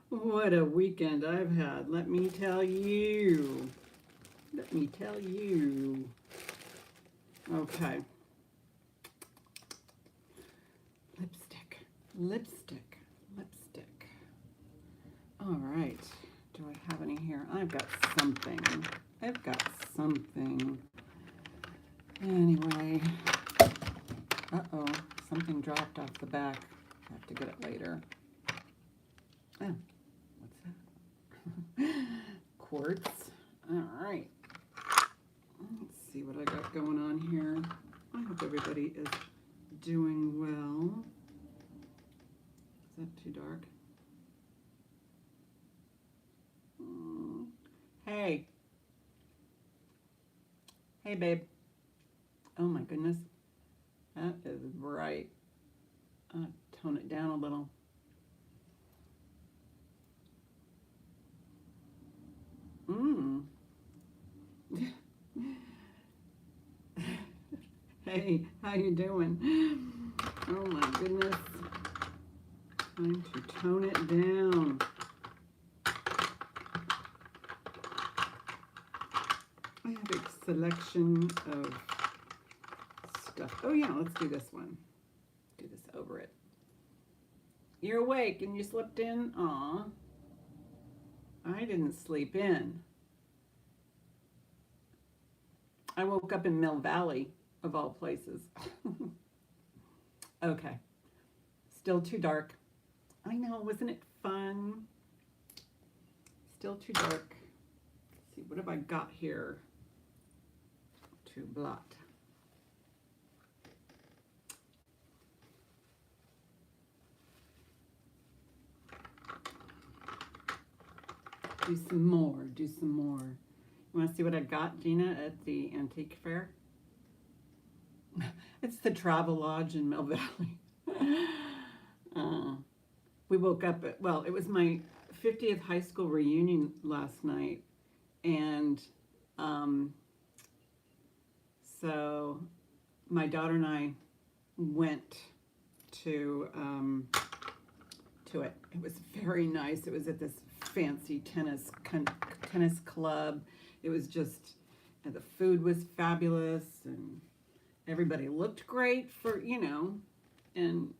What a weekend I've had, let me tell you. Let me tell you. Okay. Lipstick, lipstick, lipstick. All right. Do I have any here? I've got something. I've got something. Anyway. Uh-oh. Something dropped off the back. I have to get it later. Oh, what's that? Quartz. All right. Let's see what I got going on here. I hope everybody is doing well. Is that too dark? Hey. Hey, babe. Oh, my goodness. That is bright. I'll tone it down a little. Hey, how you doing? Oh my goodness. Time to tone it down. I have a selection of stuff. Oh yeah, let's do this one. Do this over it. You're awake and you slept in? Aw. I didn't sleep in. I woke up in Mill Valley, of all places. Okay. Still too dark. I know, wasn't it fun? Still too dark. Let's see, what have I got here to blot? Do some more, do some more. You want to see what I got, Gina, at the antique fair? It's the Travel Lodge in Mill Valley. We woke up at, well, it was my 50th high school reunion last night. And so my daughter and I went to it. It was very nice. It was at this fancy tennis club. It was just, and the food was fabulous, and everybody looked great for, you know, and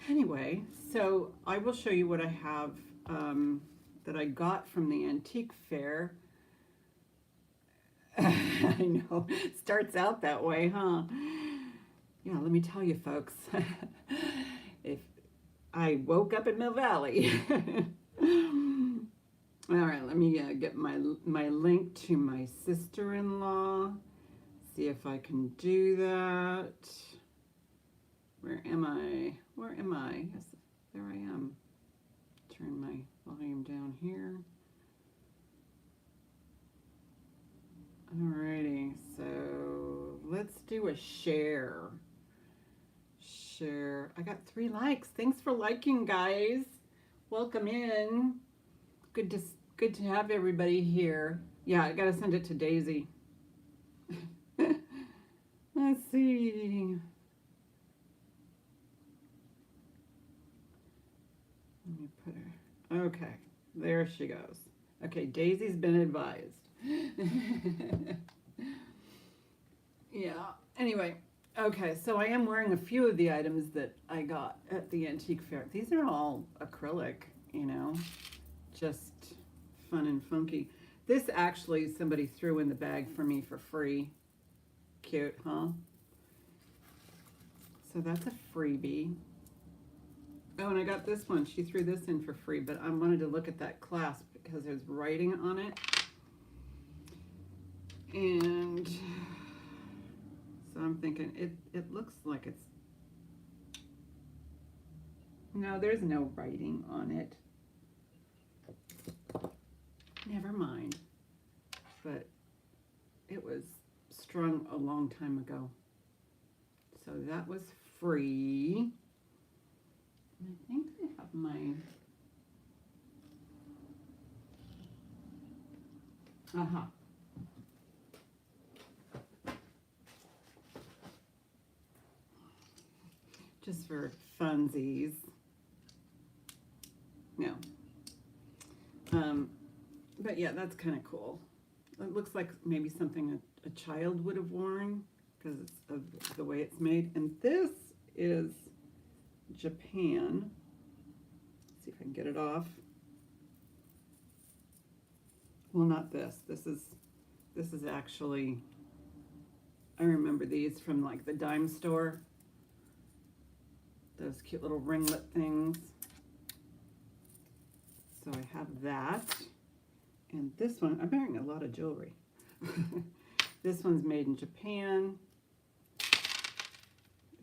anyway, so I will show you what I have that I got from the antique fair. I know, it starts out that way, huh? Yeah, let me tell you, folks. If I woke up in Mill Valley. All right, let me get my link to my sister-in-law. See if I can do that. Where am I? Where am I? Yes, there I am. Turn my volume down here. Alrighty, so let's do a share. Share. I got 3 likes. Thanks for liking, guys. Welcome in. Good to have everybody here. Yeah, I gotta send it to Daisy. Let's see. Let me put her. Okay, there she goes. Okay, Daisy's been advised. Yeah. Anyway. Okay, so I am wearing a few of the items that I got at the antique fair. These are all acrylic, you know, just fun and funky. This actually somebody threw in the bag for me for free. Cute, huh? So that's a freebie. Oh, and I got this one. She threw this in for free, but I wanted to look at that clasp because there's writing on it. And so I'm thinking, it looks like it's, no, there's no writing on it. Never mind. But it was strung a long time ago. So that was free. And I think I have my, aha. just for funsies. No. But yeah, that's kind of cool. It looks like maybe something a child would have worn because of the way it's made. And this is Japan. Let's see if I can get it off. Well, not this. This is actually, I remember these from like the dime store. Those cute little ringlet things. So I have that. And this one, I'm wearing a lot of jewelry. This one's made in Japan.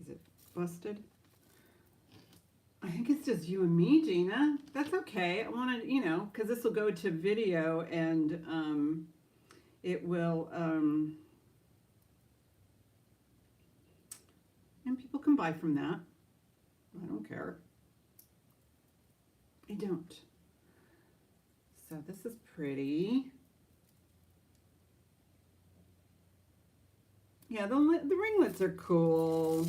Is it busted? I think it's just you and me, Gina. That's okay. I want to, you know, because this will go to video and it will, and people can buy from that. I don't care. I don't. So this is pretty. Yeah, the ringlets are cool.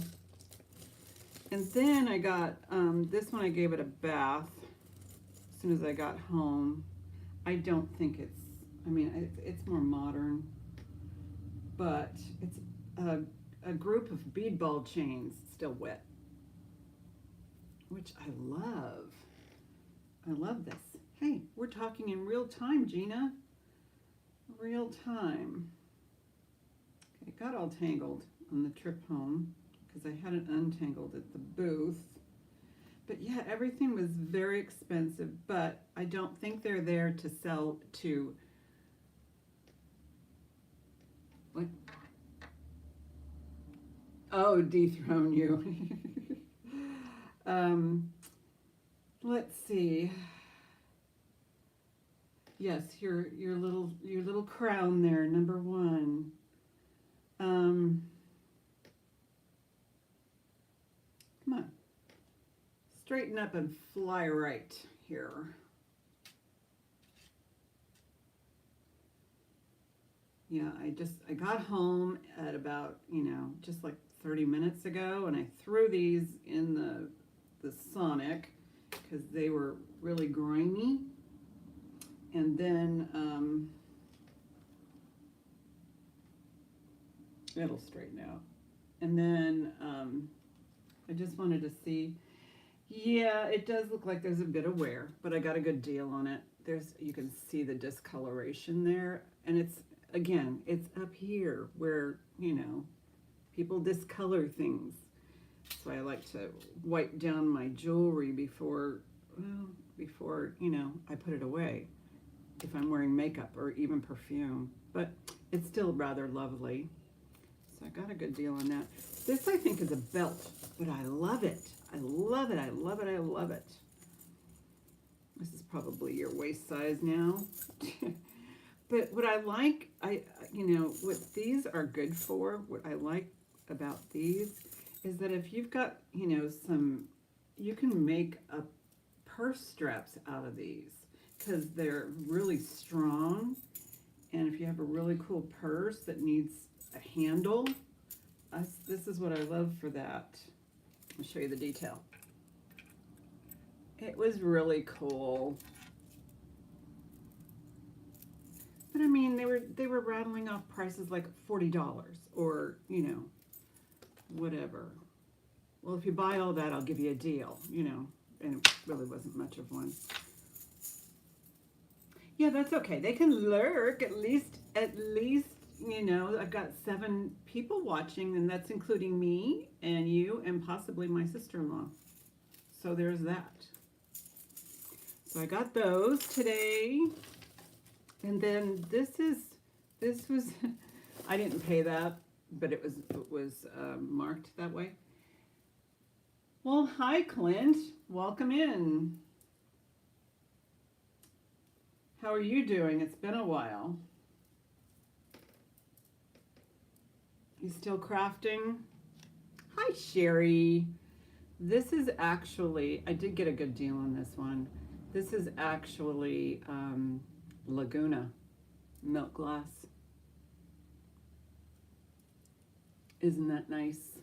And then I got, this one I gave it a bath as soon as I got home. I don't think it's, I mean, it's more modern, but it's a group of bead ball chains still wet, which I love. I love this. Hey, we're talking in real time, Gina. Real time. Okay, it got all tangled on the trip home because I had it untangled at the booth. But yeah, everything was very expensive, but I don't think they're there to sell to, what? Oh, dethrone you. Let's see. Yes, your little crown there, number one. Come on. Straighten up and fly right here. Yeah, I got home at about, you know, just like 30 minutes ago, and I threw these in the Sonic because they were really grimy. And then it'll straighten out. And then I just wanted to see, yeah, it does look like there's a bit of wear, but I got a good deal on it. You can see the discoloration there, and it's, again, it's up here where, you know, people discolor things. So I like to wipe down my jewelry before, you know, I put it away, if I'm wearing makeup or even perfume. But it's still rather lovely. So I got a good deal on that. This, I think, is a belt, but I love it. I love it, I love it, I love it. This is probably your waist size now. But what I like, you know, what these are good for, what I like about these is that if you've got, you know, you can make a purse straps out of these because they're really strong. And if you have a really cool purse that needs a handle, this is what I love for that. I'll show you the detail. It was really cool. But I mean, they were rattling off prices like $40 or, you know, whatever. Well, if you buy all that, I'll give you a deal, you know, and it really wasn't much of one. Yeah, that's okay. They can lurk at least, you know, I've got 7 people watching, and that's including me and you and possibly my sister-in-law. So there's that. So I got those today. And then this was, I didn't pay that, but it was marked that way. Well, hi, Clint. Welcome in. How are you doing? It's been a while. You still crafting? Hi, Sherry. This is actually, I did get a good deal on this one. This is actually Laguna milk glass. Isn't that nice?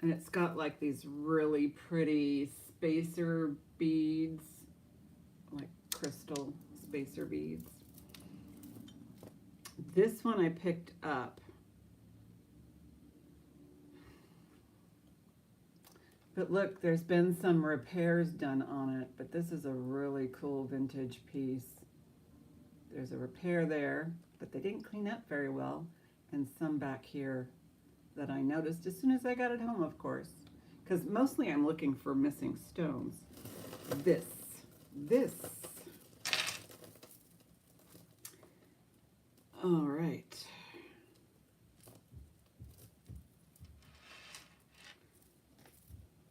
And it's got like these really pretty spacer beads, like crystal spacer beads. This one I picked up, but look, there's been some repairs done on it, but this is a really cool vintage piece. There's a repair there, but they didn't clean up very well, and some back here that I noticed as soon as I got it home, of course, because mostly I'm looking for missing stones. This. All right.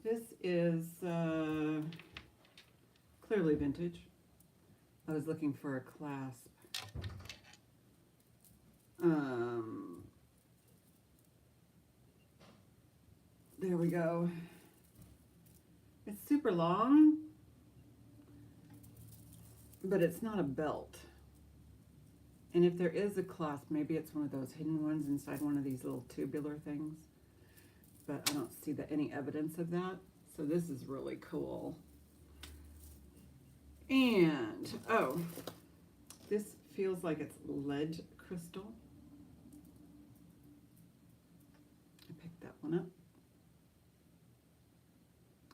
This is clearly vintage. I was looking for a clasp. There we go. It's super long, but it's not a belt. And if there is a clasp, maybe it's one of those hidden ones inside one of these little tubular things. But I don't see any evidence of that. So this is really cool. And, oh, this feels like it's lead crystal. I picked that one up.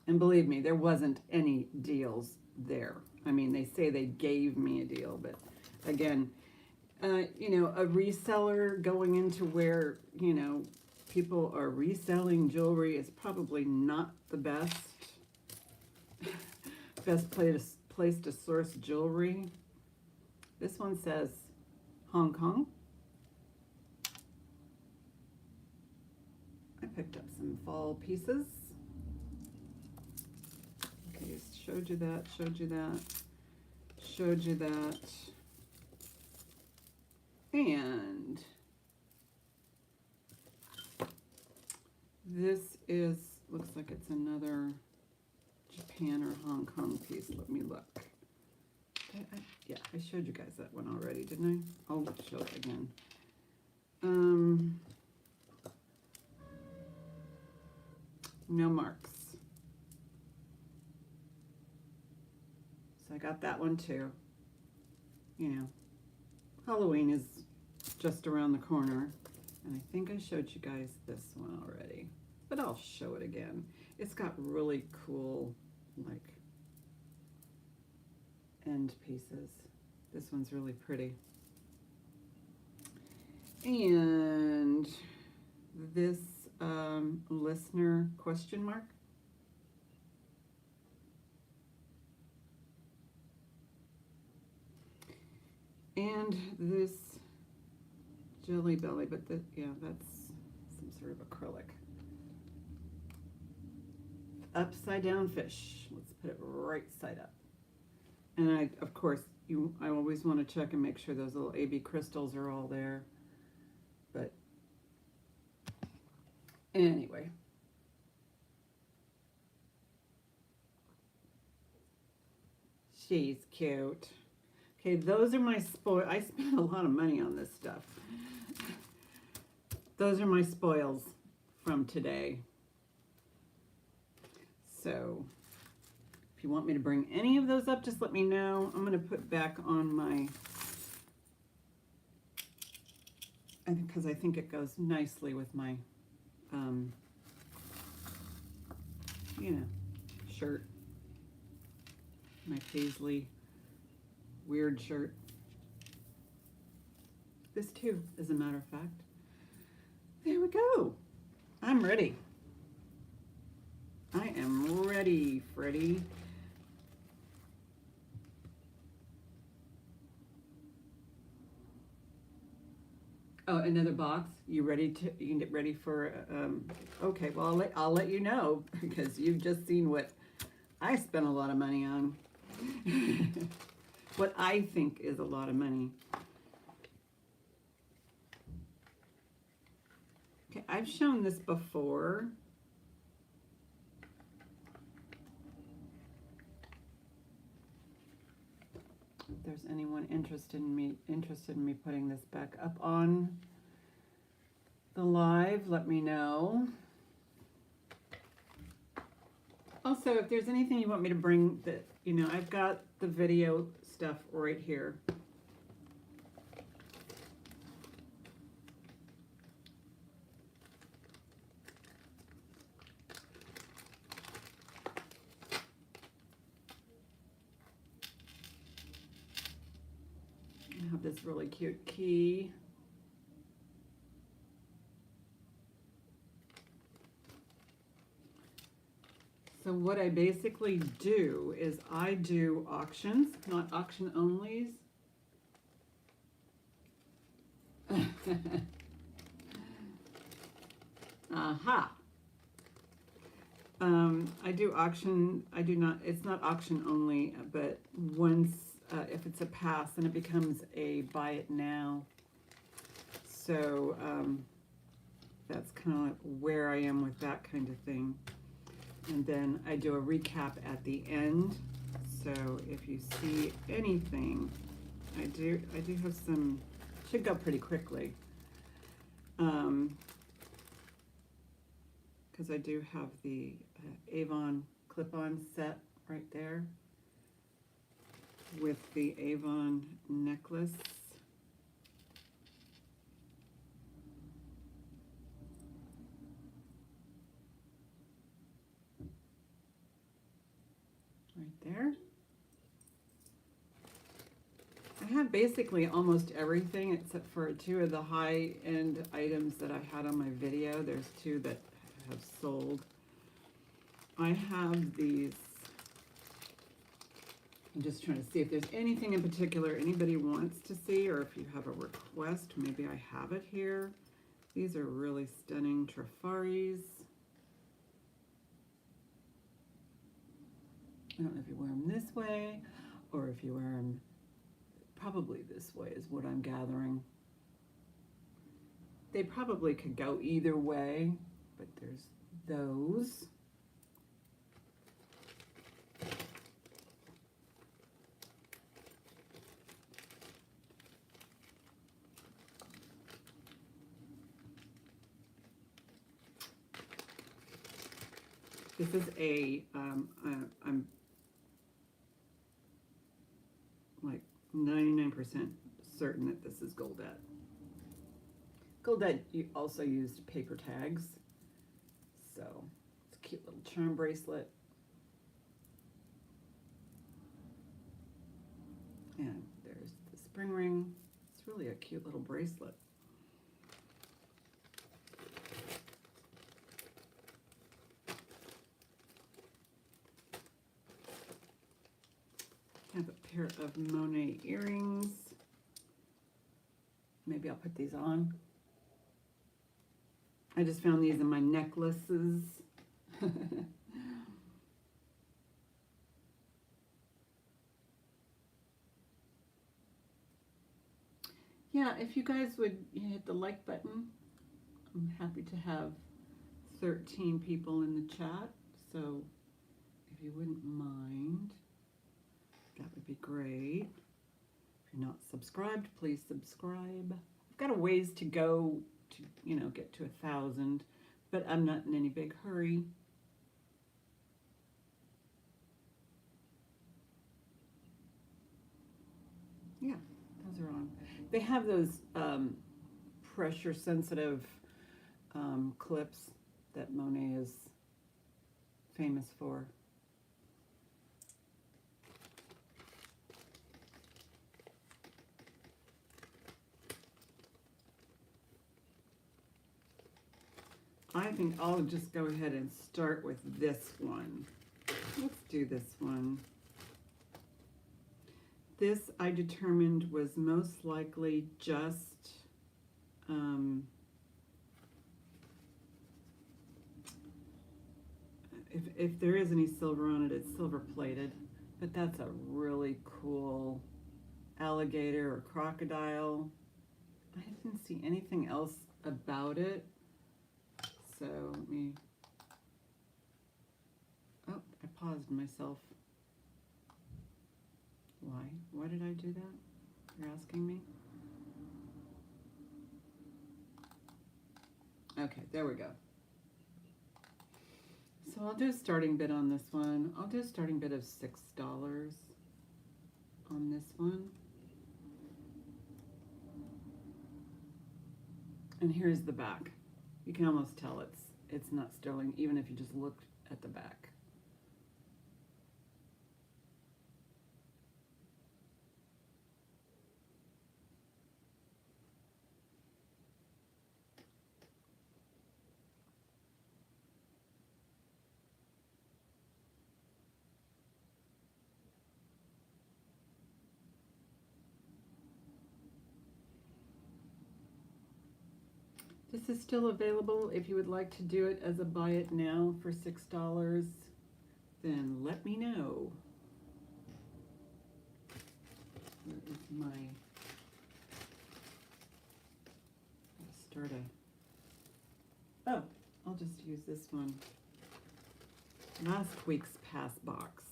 And believe me, there wasn't any deals there. I mean, they say they gave me a deal, but again, you know, a reseller going into where, you know, people are reselling jewelry is probably not the best place to source jewelry. This one says Hong Kong. I picked up some fall pieces. Okay, showed you that, showed you that, showed you that. And this is, looks like it's another Japan or Hong Kong piece. Let me look. Yeah, I showed you guys that one already, didn't I? I'll show it again. No marks. So I got that one too. You know, Halloween is just around the corner. And I think I showed you guys this one already, but I'll show it again. It's got really cool, like, end pieces. This one's really pretty. And this listener question mark. And this Jelly Belly, but yeah, that's some sort of acrylic. Upside down fish. Let's put it right side up. And I, of course, I always want to check and make sure those little AB crystals are all there. But anyway. She's cute. Okay, those are my spoils. I spent a lot of money on this stuff. Those are my spoils from today. So if you want me to bring any of those up, just let me know. I'm going to put back on my, because I think it goes nicely with my, you know, shirt. My paisley weird shirt. This too, as a matter of fact. There we go. I'm ready. I am ready, Freddie. Oh, another box. You ready to? You can get ready for? Okay. Well, I'll let you know because you've just seen what I spent a lot of money on. What I think is a lot of money. Okay, I've shown this before. If there's anyone interested in me putting this back up on the live, let me know. Also, if there's anything you want me to bring that, you know, I've got the video stuff right here. I have this really cute key. So what I basically do is I do auctions, not auction onlys. Aha. I do auction, it's not auction only, but once, if it's a pass, then it becomes a buy it now. So that's kind of like where I am with that kind of thing. And then I do a recap at the end. So if you see anything, I do have some, should go pretty quickly. Because I do have the Avon clip-on set right there with the Avon necklace. Right there. I have basically almost everything except for two of the high-end items that I had on my video. There's two that have sold. I have these. I'm just trying to see if there's anything in particular anybody wants to see, or if you have a request, maybe I have it here. These are really stunning Trafaris. I don't know if you wear them this way or if you wear them probably this way is what I'm gathering. They probably could go either way, but there's those. This is I'm like 99% certain that this is Goldette. Goldette also used paper tags. So it's a cute little charm bracelet. And there's the spring ring. It's really a cute little bracelet. I have a pair of Monet earrings. Maybe I'll put these on. I just found these in my necklaces. Yeah, if you guys would hit the like button, I'm happy to have 13 people in the chat. So if you wouldn't mind, that would be great. If you're not subscribed, please subscribe. I've got a ways to go to, you know, get to 1,000, but I'm not in any big hurry. Yeah, those are on. They have those pressure sensitive clips that Monet is famous for. I think I'll just go ahead and start with this one. Let's do this one. This I determined was most likely just if there is any silver on it, it's silver plated, but that's a really cool alligator or crocodile. I didn't see anything else about it. So let me, oh, I paused myself. Why? Why did I do that? You're asking me? Okay, there we go. So I'll do a starting bid on this one. I'll do a starting bid of $6 on this one. And here's the back. You can almost tell it's not sterling, even if you just look at the back. This is still available. If you would like to do it as a buy it now for $6, then let me know. Where is my start a, oh, I'll just use this one. Last week's pass box.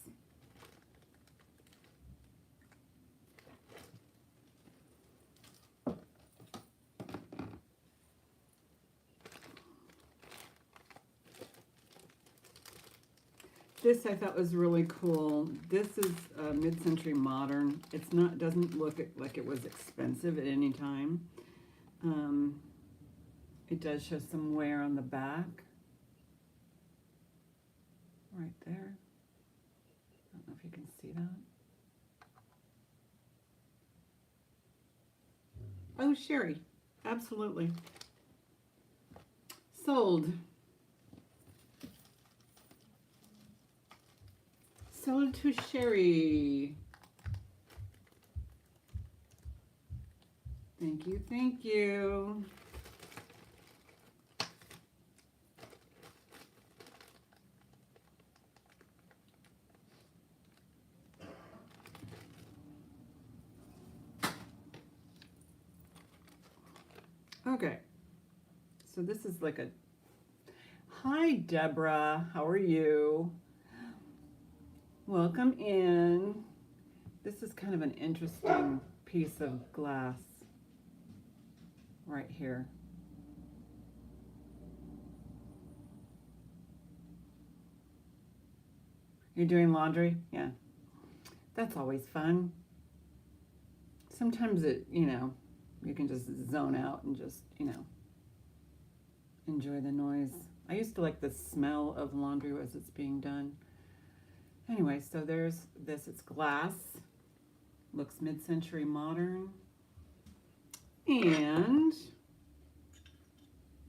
This I thought was really cool. This is mid-century modern. It's not, doesn't look like it was expensive at any time. It does show some wear on the back. Right there. I don't know if you can see that. Oh, Sherry. Absolutely. Sold. Sold to Sherry. Thank you, thank you. Okay, so this is like a, hi Deborah, how are you? Welcome in. This is kind of an interesting piece of glass right here. You're doing laundry? Yeah. That's always fun. Sometimes it, you know, you can just zone out and just, you know, enjoy the noise. I used to like the smell of laundry as it's being done. Anyway, so there's this, it's glass, looks mid-century modern, and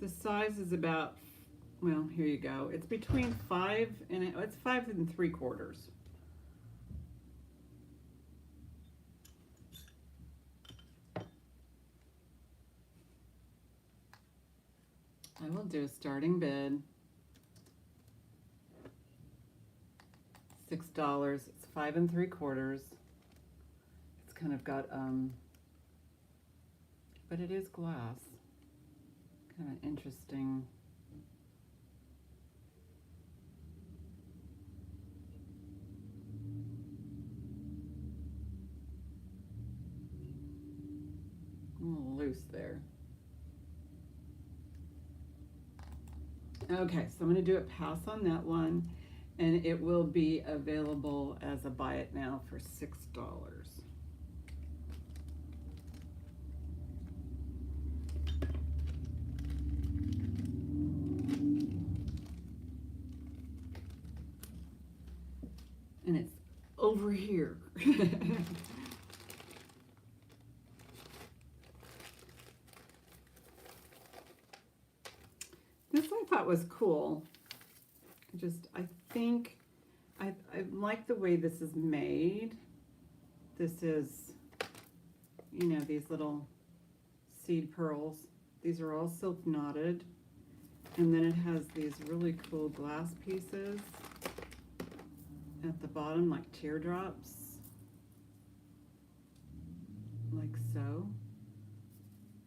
the size is about, well, here you go. It's between 5 and, it's 5 3/4. I will do a starting bid. $6. It's 5 3/4. It's kind of got but it is glass. Kind of interesting. A little loose there. Okay, so I'm going to do a pass on that one, and it will be available as a buy it now for $6. And it's over here. This I thought was cool. I think I like the way this is made. This is, you know, these little seed pearls. These are all silk knotted. And then it has these really cool glass pieces at the bottom, like teardrops. Like so.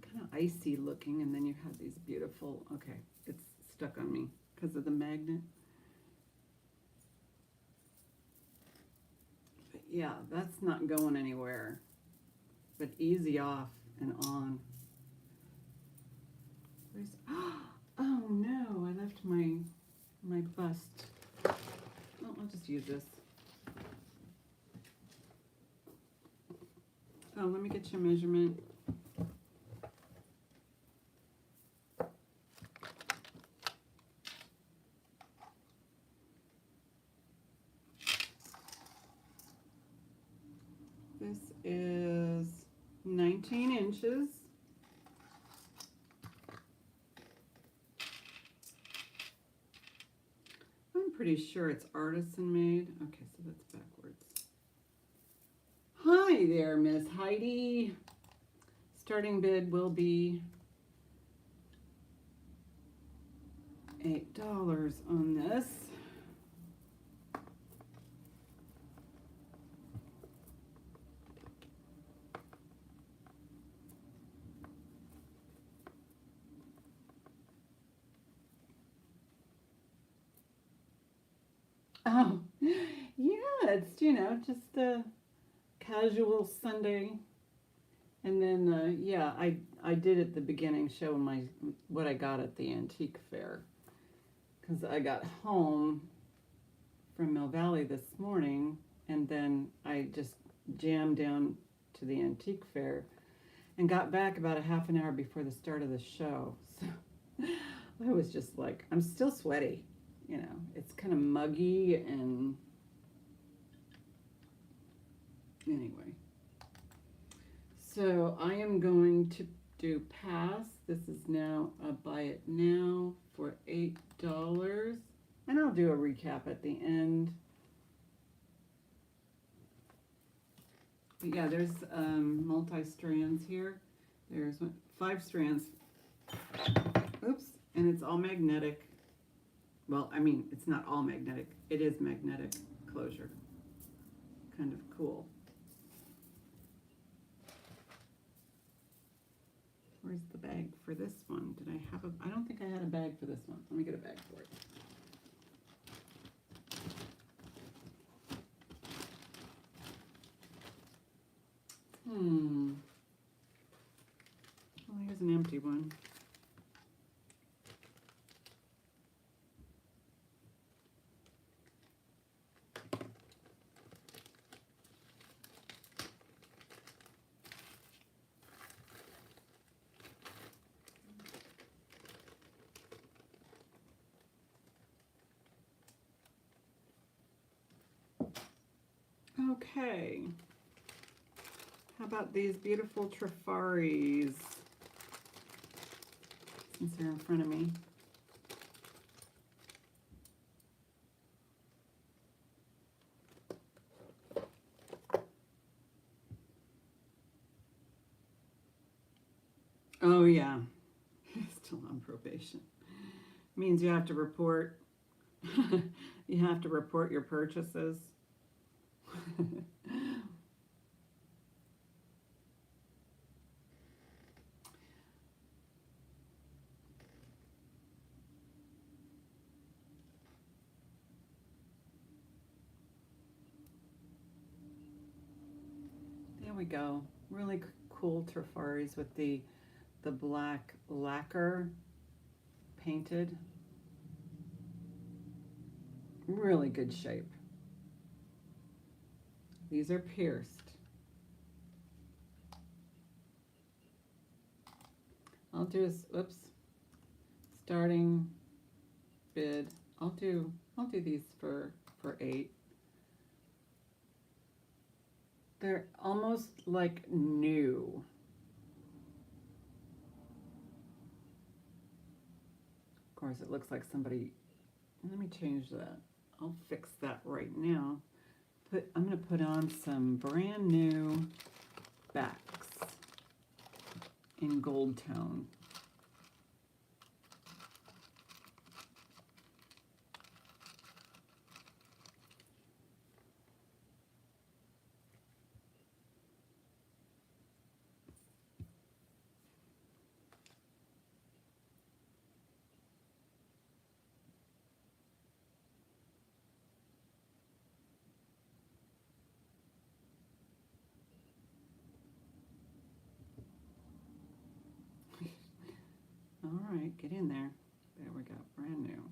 Kind of icy looking, and then you have these beautiful, okay, it's stuck on me because of the magnet. But yeah, that's not going anywhere. But easy off and on. Where's, oh no, I left my bust just use this. Oh, let me get your measurement. This is 19 inches. I'm pretty sure it's artisan made. Okay, so that's backwards. Hi there, Miss Heidi. Starting bid will be $8 on this. Oh, yeah, it's, you know, just a casual Sunday. And then, yeah, I did at the beginning show what I got at the antique fair. Because I got home from Mill Valley this morning, and then I just jammed down to the antique fair and got back about a half an hour before the start of the show. So I was just like, I'm still sweaty. You know, it's kind of muggy, and anyway. So I am going to do pass. This is now a buy it now for $8. And I'll do a recap at the end. But yeah, there's multi-strands here. There's 5 strands. Oops, and it's all magnetic. Well, I mean, it's not all magnetic. It is magnetic closure. Kind of cool. Where's the bag for this one? Did I have a... I don't think I had a bag for this one. Let me get a bag for it. Well, here's an empty one. Okay. How about these beautiful Trafaris? Since they're in front of me. Oh yeah, still on probation. Means you have to report. You have to report your purchases. There we go. Really cool Trafaris with the black lacquer painted. Really good shape. These are pierced. I'll do oops. Starting bid. I'll do these for $8. They're almost like new. Of course, it looks like somebody. Let me change that. I'll fix that right now. I'm going to put on some brand new backs in gold tone. All right, get in there. There we go, brand new.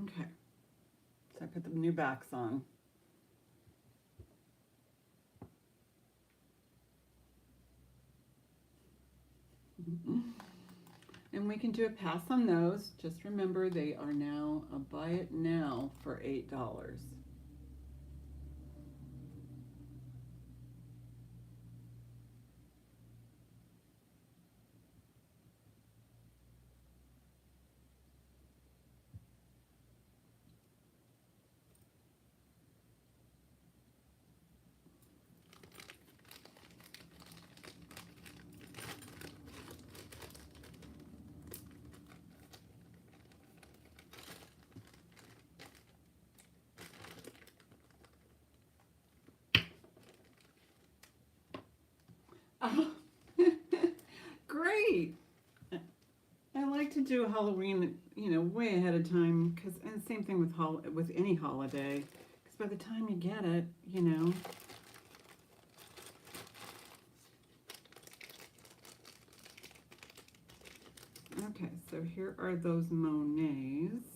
Okay. So I put the new backs on. And we can do a pass on those. Just remember they are now a buy it now for $8. Oh, great! I like to do Halloween, way ahead of time, and same thing with any holiday, because by the time you get it. Okay, so here are those Monets.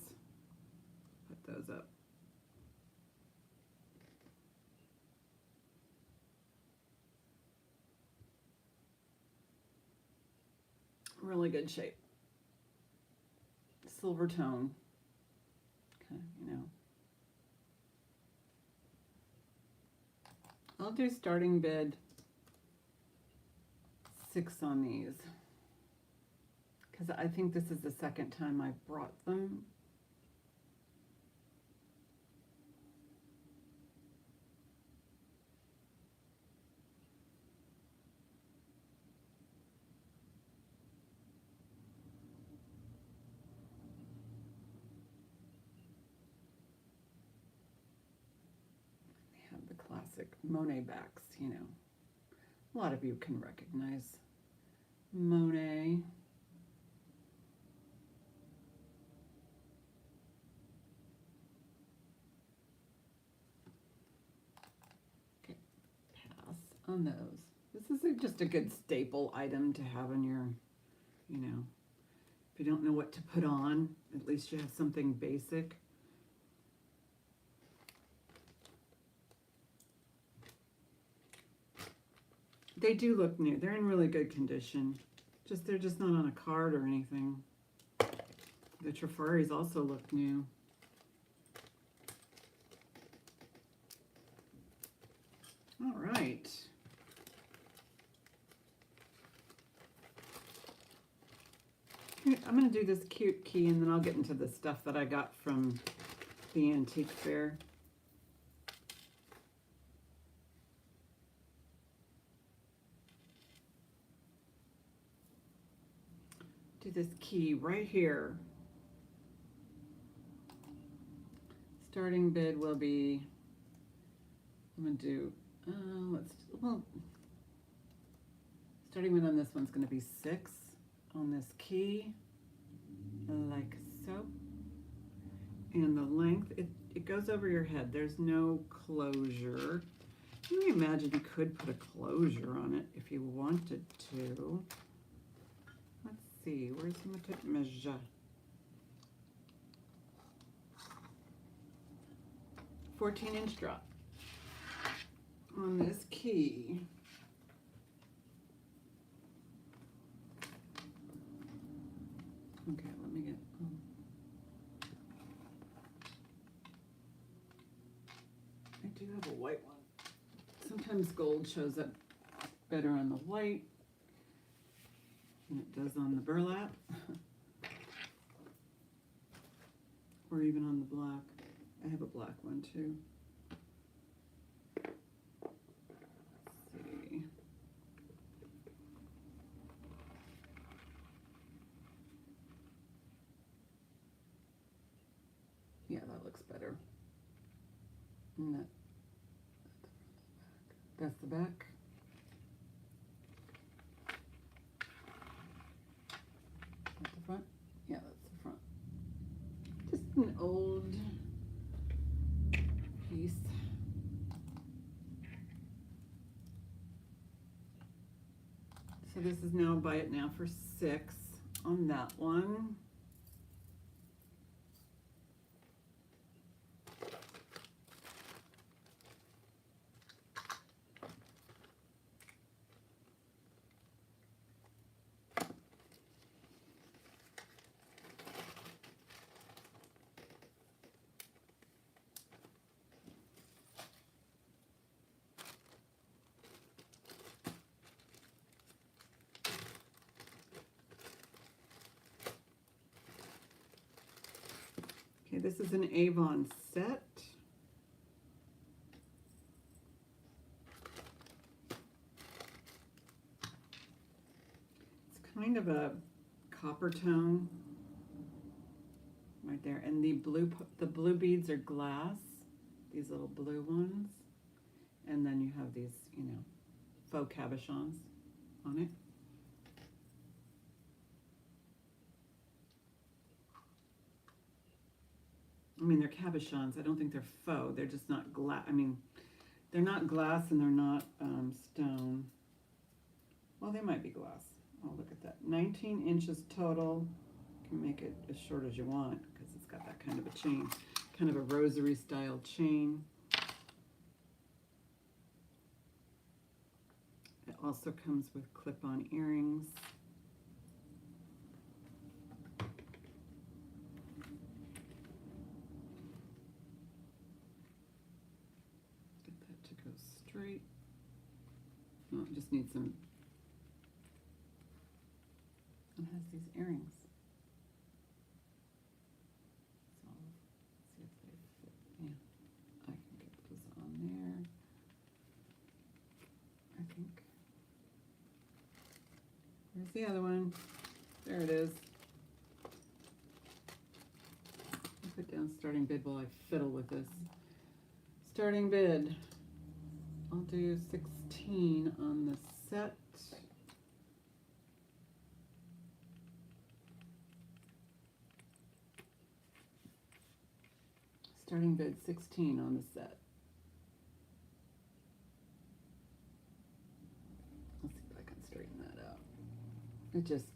Put those up. Really good shape. Silver tone. Okay, I'll do starting bid 6 on these, because I think this is the second time I've brought them. They have the classic Monet backs, A lot of you can recognize Monet. Okay, pass on those. This is just a good staple item to have in your, if you don't know what to put on, at least you have something basic. They do look new. They're in really good condition. They're just not on a card or anything. The Trafaris also look new. All right. I'm going to do this cute key, and then I'll get into the stuff that I got from the antique fair. Do this key right here. Starting bid will be, I'm going to do, starting bid on this one's going to be 6 on this key, like so. And the length, it goes over your head. There's no closure. Can you imagine you could put a closure on it if you wanted to? Let's see, where's my tape measure? 14-inch drop on this key. Okay, let me get. I do have a white one. Sometimes gold shows up better on the white than it does on the burlap, or even on the black. I have a black one too. Let's see. Yeah, that looks better. And that's the back. That's the front. Yeah, that's the front. Just an old piece. So this is now buy it now for 6 on that one. Okay, this is an Avon set. It's kind of a copper tone right there, and the blue beads are glass, these little blue ones, and then you have these, you know, faux cabochons on it. I mean, they're cabochons. I don't think they're faux. They're just not glass. I mean, they're not glass and they're not stone. Well, they might be glass. Oh, look at that. 19 inches total. You can make it as short as you want because it's got that kind of a chain, kind of a rosary style chain. It also comes with clip-on earrings. Get that to go straight. Oh, it just needs some. It has these earrings. So let's see if they fit. Yeah, I can get those on there. I think. Where's the other one? There it is. I'll put down starting bid while I fiddle with this. Starting bid. I'll do 16 on the set. Starting bid 16 on the set. Let's see if I can straighten that out. It just,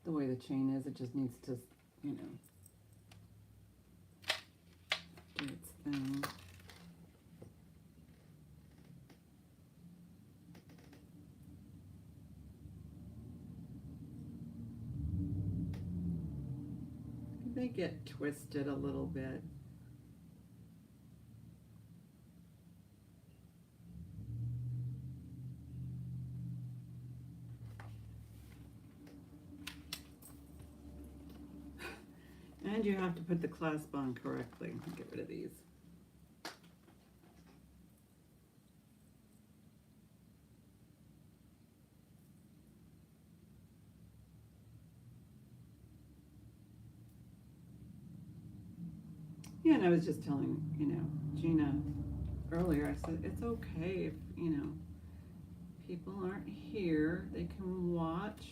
the way the chain is, it just needs to, you know, do its thing. They get twisted a little bit. And you have to put the clasp on correctly. I'll get rid of these. Yeah, and I was just telling, you know, Gina earlier, I said, it's okay if, you know, people aren't here. They can watch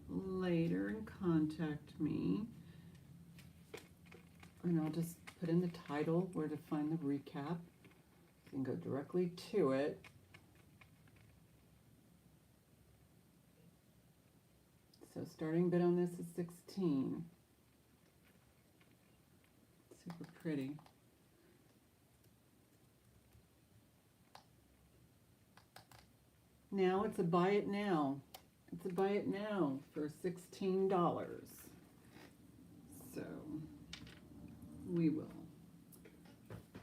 later and contact me. And I'll just put in the title, where to find the recap. You can go directly to it. So starting bid on this is 16. Super pretty. Now it's a buy it now. It's a buy it now for $16. So we will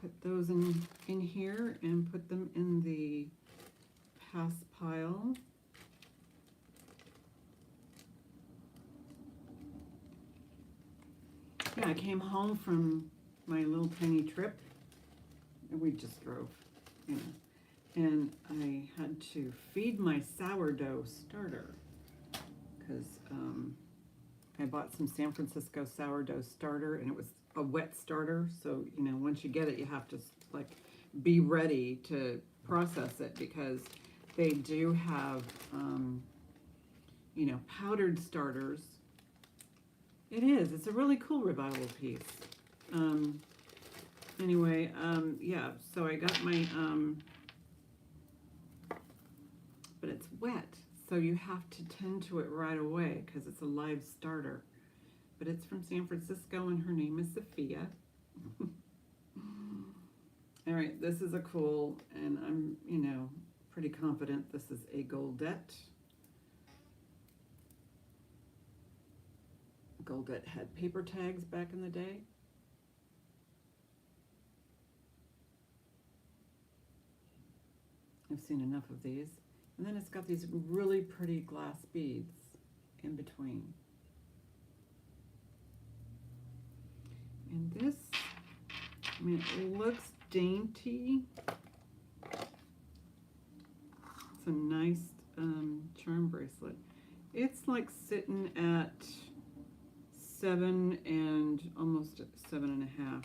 put those in here and put them in the pass pile. Yeah, I came home from my little tiny trip, and we just drove, you know, and I had to feed my sourdough starter because I bought some San Francisco sourdough starter, and it was a wet starter, so, you know, once you get it, you have to, like, be ready to process it, because they do have, you know, powdered starters. It is. It's a really cool revival piece. Anyway, yeah, so I got my, but it's wet, so you have to tend to it right away because it's a live starter. But it's from San Francisco, and her name is Sophia. All right, this is a cool, and I'm, you know, pretty confident this is a Goldette. Goldette had paper tags back in the day. I've seen enough of these. And then it's got these really pretty glass beads in between. This, I mean, it looks dainty. It's a nice charm bracelet. It's like sitting at 7 and almost 7.5.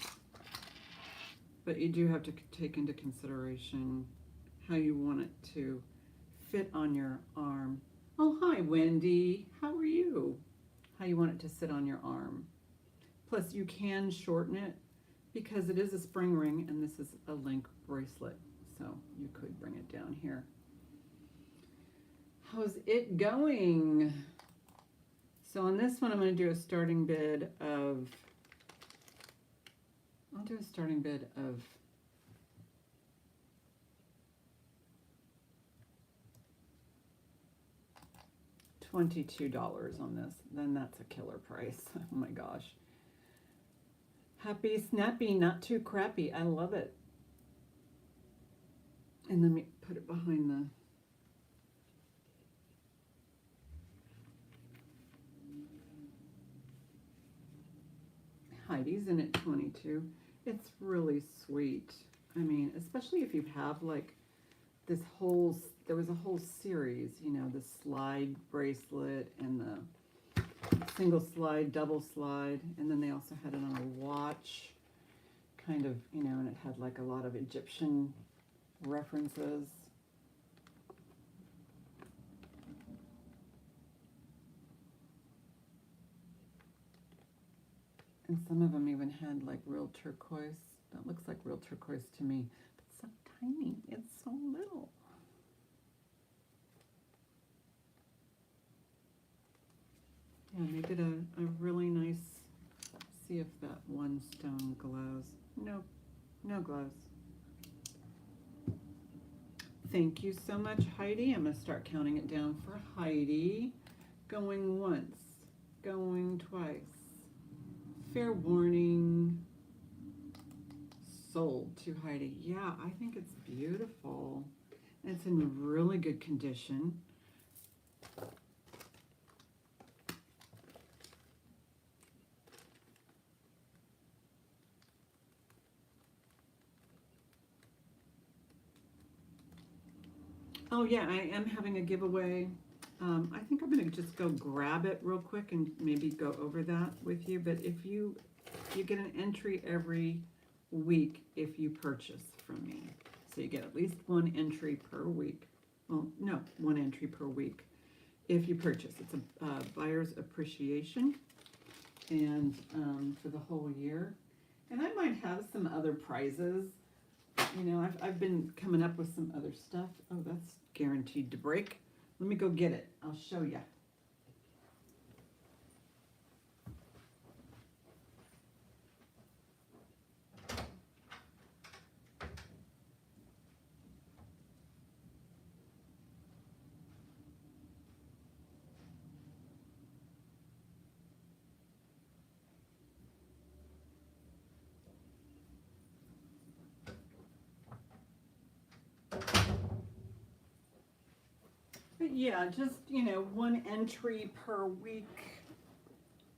But you do have to take into consideration how you want it to fit on your arm. Oh, hi, Wendy. How are you? How you want it to sit on your arm. Plus, you can shorten it because it is a spring ring and this is a link bracelet. So you could bring it down here. How's it going? So on this one, I'm going to do a starting bid of, I'll do a starting bid of $22 on this. Then that's a killer price. Oh my gosh. Happy, snappy, not too crappy. I love it. And let me put it behind the Heidi's in at 22. It's really sweet. I mean, especially if you have like this whole, there was a whole series, you know, the slide bracelet and the single slide, double slide, and then they also had it on a watch, kind of, you know, and it had like a lot of Egyptian references. And some of them even had like real turquoise. That looks like real turquoise to me. But it's so tiny. It's so little. Yeah, they did a really nice, see if that one stone glows. Nope, no glows. Thank you so much, Heidi. I'm going to start counting it down for Heidi. Going once, going twice. Fair warning. Sold to Heidi. Yeah, I think it's beautiful. It's in really good condition. Oh yeah, I am having a giveaway. I think I'm going to just go grab it real quick and maybe go over that with you. But if you get an entry every week if you purchase from me. So you get at least one entry per week. Well, no, one entry per week if you purchase. It's a buyer's appreciation and for the whole year. And I might have some other prizes. You know, I've been coming up with some other stuff. Oh, that's guaranteed to break. Let me go get it. I'll show you. But yeah, just, you know, one entry per week.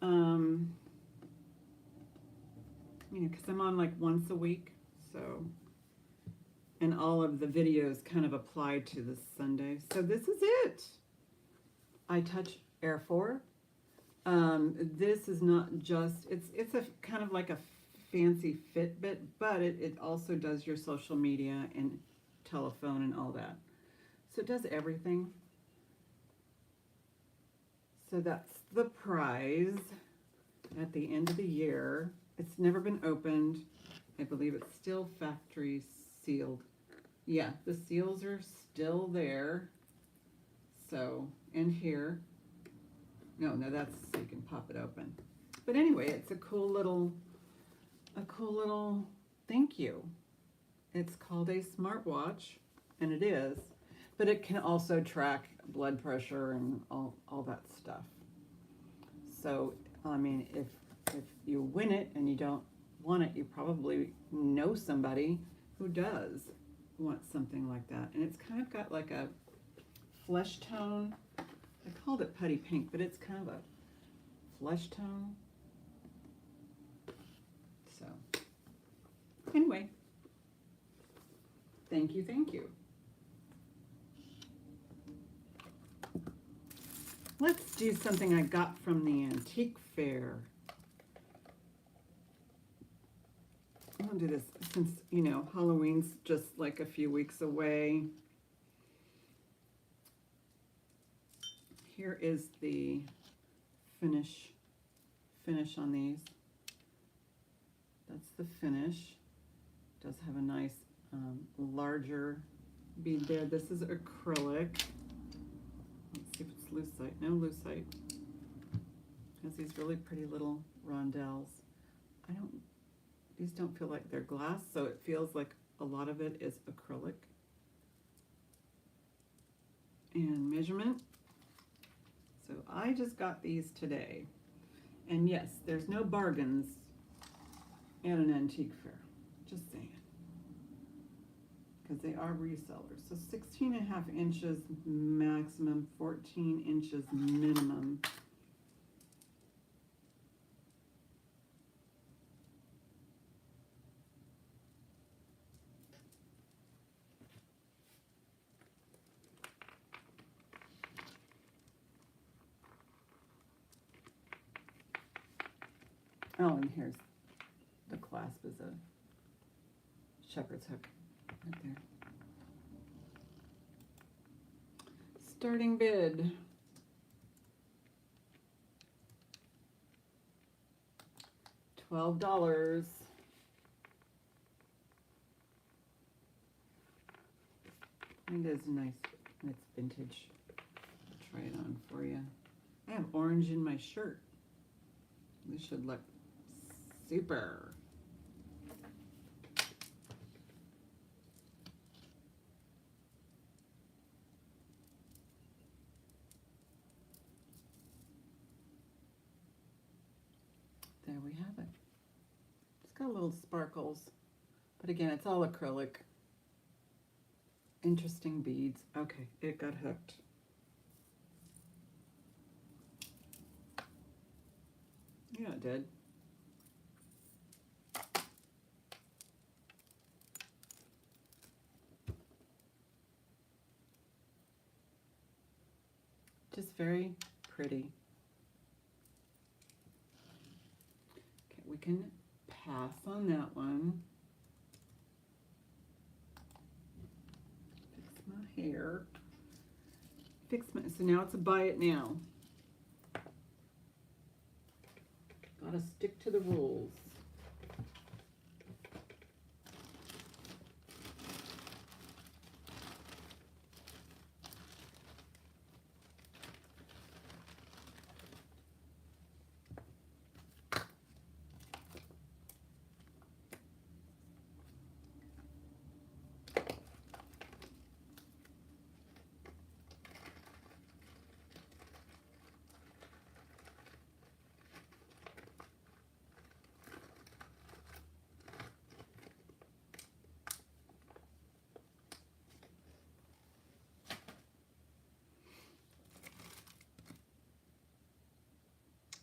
You know, because I'm on like once a week, so, and all of the videos kind of apply to this Sunday. So this is it. iTouch Air 4. This is not just, it's a kind of like a fancy Fitbit, but it also does your social media and telephone and all that. So it does everything. So that's the prize at the end of the year. It's never been opened. I believe it's still factory sealed. Yeah, the seals are still there. So, and here. No, that's so you can pop it open. But anyway, it's a cool little thank you. It's called a smartwatch, and it is. But it can also track blood pressure and all that stuff. So, I mean, if you win it and you don't want it, you probably know somebody who does want something like that. And it's kind of got like a flesh tone. I called it putty pink, but it's kind of a flesh tone. Anyway, thank you, thank you. Let's do something I got from the antique fair. I'm gonna do this since, you know, Halloween's just like a few weeks away. Here is the finish on these. That's the finish. Does have a nice larger bead there. This is acrylic. Let's see if it's lucite. No lucite. Has these really pretty little rondelles. These don't feel like they're glass, so it feels like a lot of it is acrylic. And measurement. So I just got these today. And yes, there's no bargains at an antique fair. Just saying. Because they are resellers. So 16.5 inches maximum, 14 inches minimum. Oh, and here's the clasp is a shepherd's hook right there. Starting bid. $12. It is nice. It's vintage. I'll try it on for you. I have orange in my shirt. This should look super. There we have it. It's got little sparkles, but again, it's all acrylic. Interesting beads. Okay, it got hooked. Yeah, it did. Just very pretty. Okay, we can pass on that one. Fix my hair. So now it's a buy it now. Gotta stick to the rules.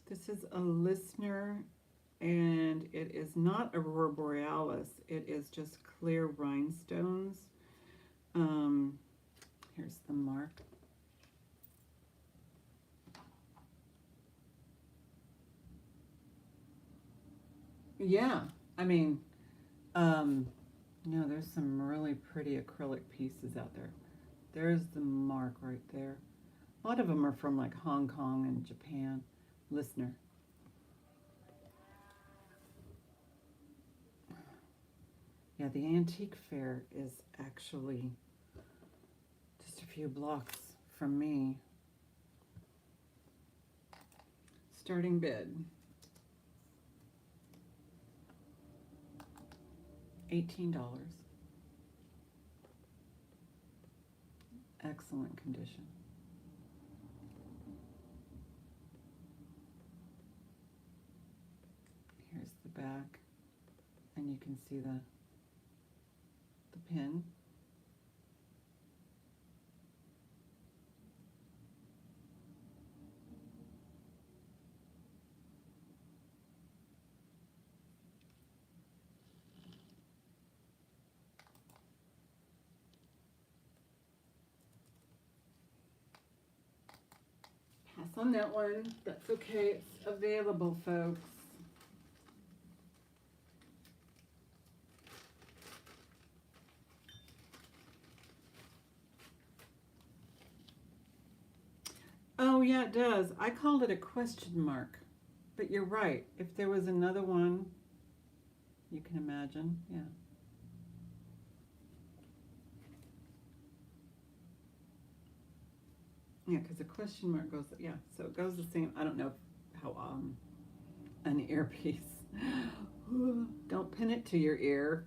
This is a listener, and it is not Aurora Borealis. It is just clear rhinestones. Here's the mark. Yeah, I mean, no, there's some really pretty acrylic pieces out there. There's the mark right there. A lot of them are from like Hong Kong and Japan. Listener. Yeah, the antique fair is actually just a few blocks from me. Starting bid. $18. Excellent condition. Here's the back, and you can see the pin. on that one. That's okay. It's available, folks. Oh, yeah, it does. I called it a question mark. But you're right. If there was another one, you can imagine. Yeah. Yeah, because a question mark goes, yeah, so it goes the same. I don't know how an earpiece. Don't pin it to your ear.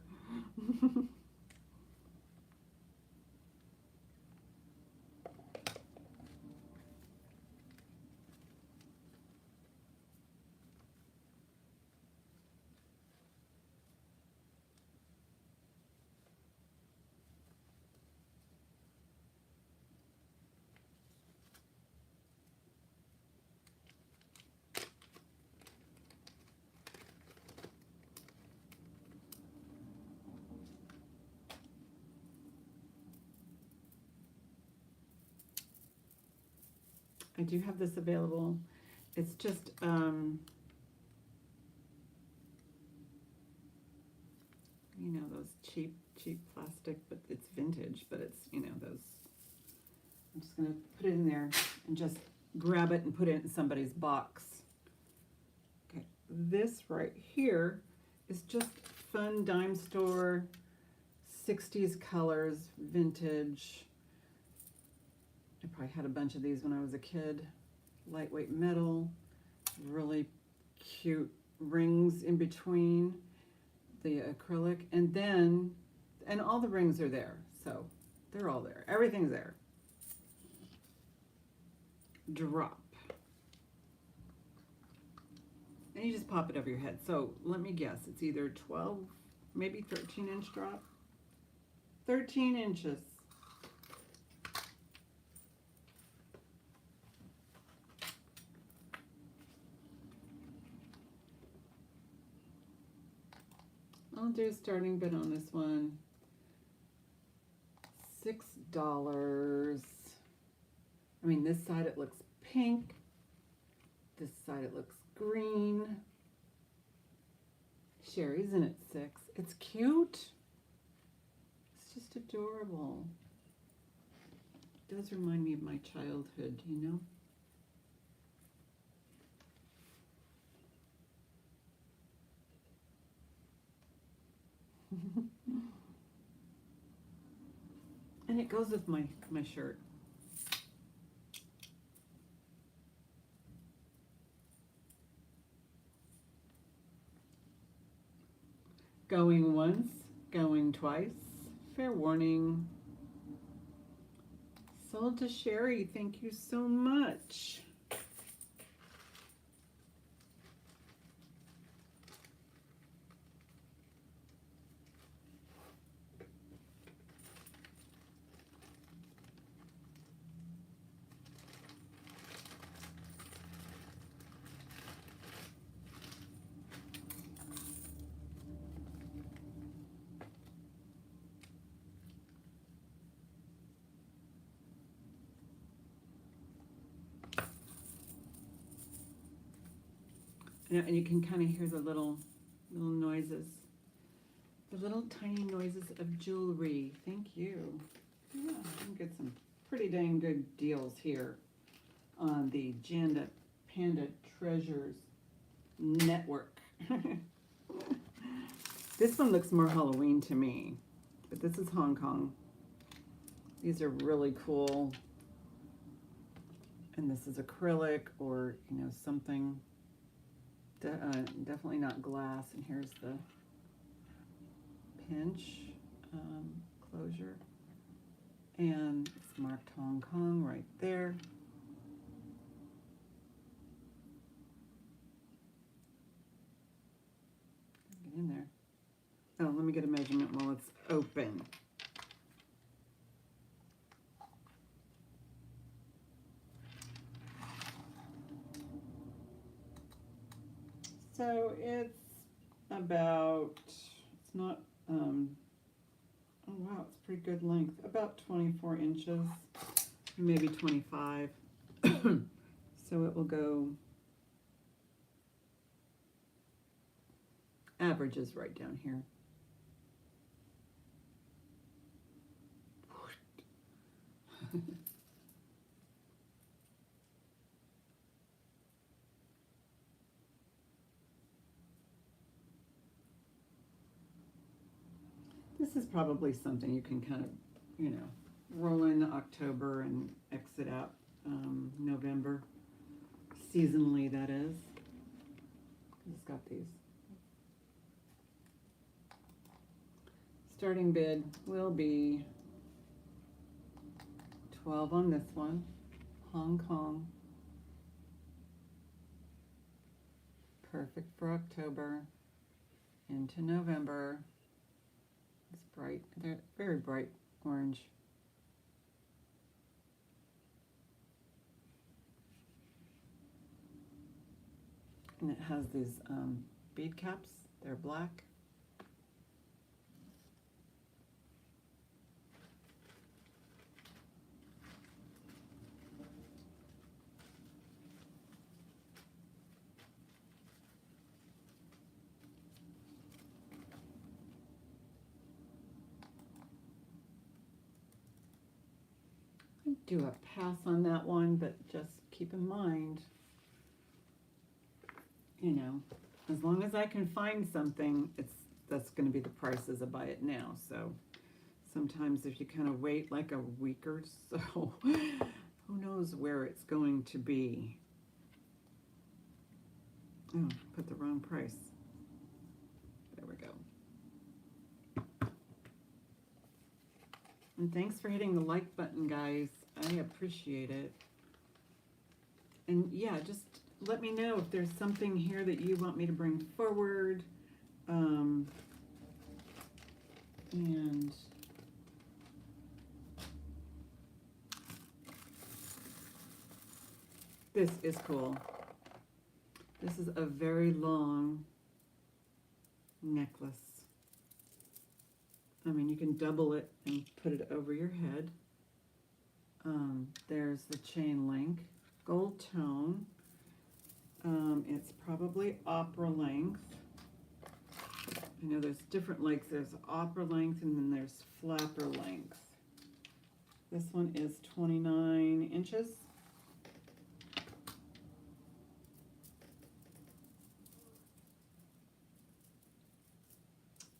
I do have this available. It's just, you know, those cheap plastic, but it's vintage, but it's, you know, those. I'm just gonna put it in there and just grab it and put it in somebody's box. Okay, this right here is just fun dime store, 60s colors, vintage. I probably had a bunch of these when I was a kid. Lightweight metal, really cute rings in between the acrylic, and all the rings are there, so they're all there. Everything's there. Drop. And you just pop it over your head. So let me guess, it's either 12, maybe 13-inch drop. 13 inches. I'll do a starting bid on this one. $6. I mean, this side it looks pink. This side it looks green. Sherry's in at $6. It's cute. It's just adorable. It does remind me of my childhood, you know? And it goes with my shirt. Going once, going twice. Fair warning. Sold to Sherry. Thank you so much. And you can kind of hear the little noises, the little tiny noises of jewelry. Thank you. Yeah, I can get some pretty dang good deals here on the Jandapanda Treasures Network. This one looks more Halloween to me, but this is Hong Kong. These are really cool. And this is acrylic or, you know, something. Definitely not glass. And here's the pinch closure. And it's marked Hong Kong right there. Get in there. Oh, let me get a measurement while it's open. So it's about, it's not, oh wow, it's pretty good length. About 24 inches, maybe 25. So So it will go averages right down here. This is probably something you can kind of, you know, roll into October and exit out November. Seasonally, that is. It's got these. Starting bid will be 12 on this one. Hong Kong. Perfect for October into November. It's bright. They're very bright orange. And it has these bead caps. They're black. Do a pass on that one, but just keep in mind, you know, as long as I can find something, that's going to be the price as I buy it now. So sometimes if you kind of wait like a week or so, who knows where it's going to be. Oh, put the wrong price. There we go. And thanks for hitting the like button, guys. I appreciate it. And yeah, just let me know if there's something here that you want me to bring forward. And this is cool. This is a very long necklace. I mean, you can double it and put it over your head. There's the chain link, gold tone. It's probably opera length. You know, there's different lengths. There's opera length and then there's flapper length. This one is 29 inches.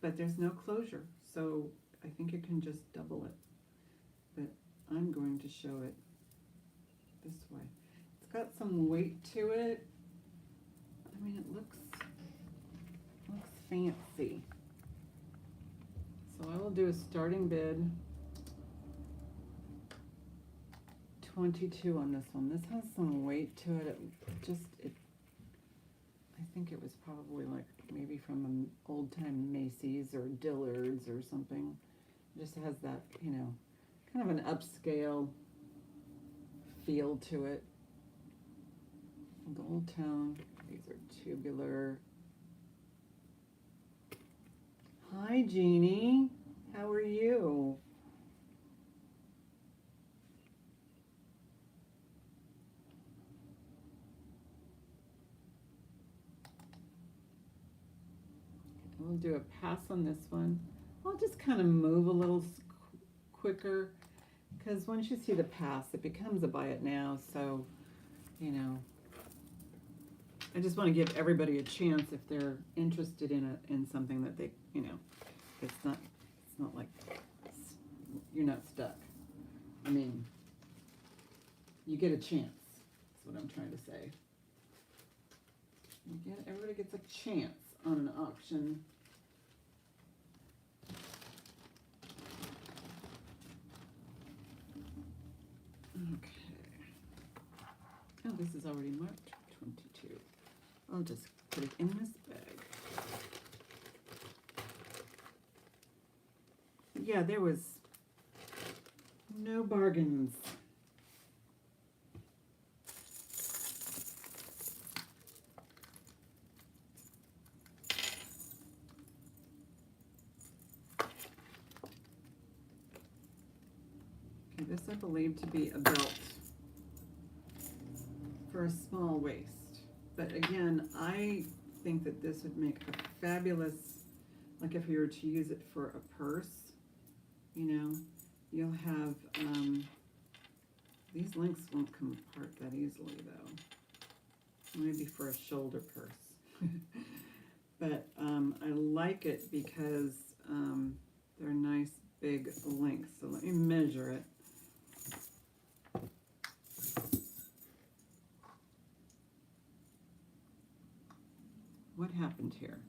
But there's no closure, so I think you can just double it. But I'm going to show it this way. It's got some weight to it. I mean, it looks fancy. So I will do a starting bid 22 on this one. This has some weight to it. I think it was probably like maybe from an old-time Macy's or Dillard's or something. It just has that, you know, kind of an upscale feel to it. Gold tone. These are tubular. Hi, Jeannie. How are you? We'll do a pass on this one. I'll just kind of move a little quicker because once you see the pass, it becomes a buy it now. So, you know, I just want to give everybody a chance if they're interested in something that they, you know, it's not like you're not stuck. I mean, you get a chance. That's what I'm trying to say. Everybody gets a chance on an auction. Okay. Oh, this is already marked 22. I'll just put it in this bag. Yeah, there was no bargains. Okay, this I believe to be a belt. for a small waist. But again, I think that this would make a fabulous, like if you were to use it for a purse, you know, you'll have, these links won't come apart that easily though. Maybe for a shoulder purse. But I like it because they're nice big links. So let me measure it. What happened here?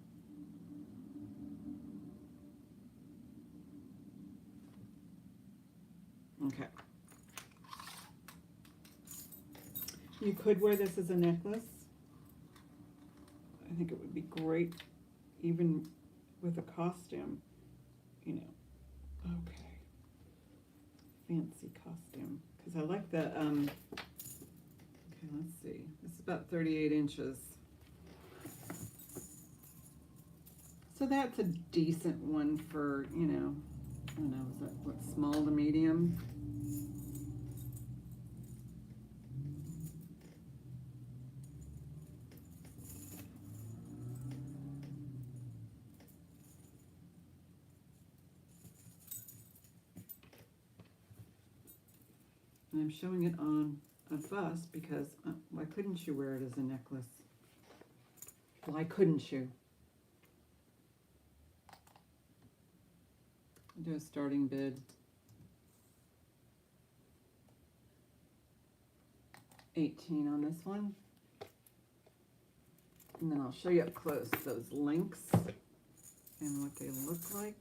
Okay. You could wear this as a necklace. I think it would be great even with a costume, you know. Okay. Fancy costume. Because I like the, okay, let's see. This is about 38 inches. So that's a decent one for, you know, I don't know, is that what, small to medium? And I'm showing it on a bust because why couldn't you wear it as a necklace? Why couldn't you? I'll do a starting bid. 18 on this one. And then I'll show you up close those links and what they look like.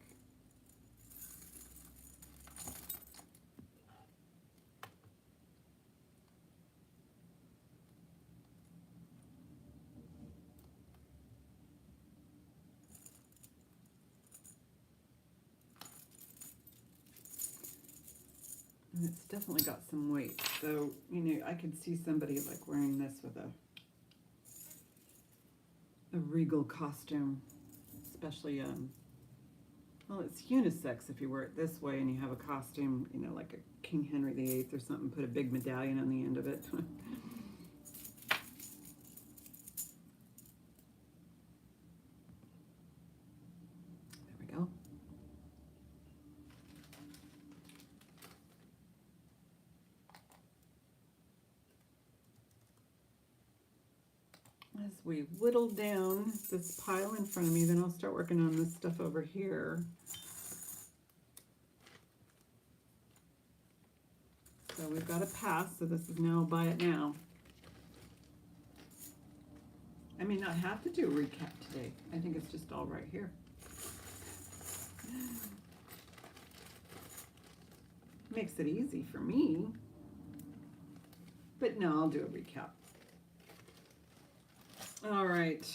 And it's definitely got some weight. So, you know, I could see somebody like wearing this with a regal costume, especially, well, it's unisex if you wear it this way and you have a costume, you know, like a King Henry VIII or something, put a big medallion on the end of it. There we go. As we whittle down this pile in front of me, then I'll start working on this stuff over here. So we've got a pass, so this is now buy it now. I may not have to do a recap today. I think it's just all right here. Makes it easy for me. But no, I'll do a recap. All right.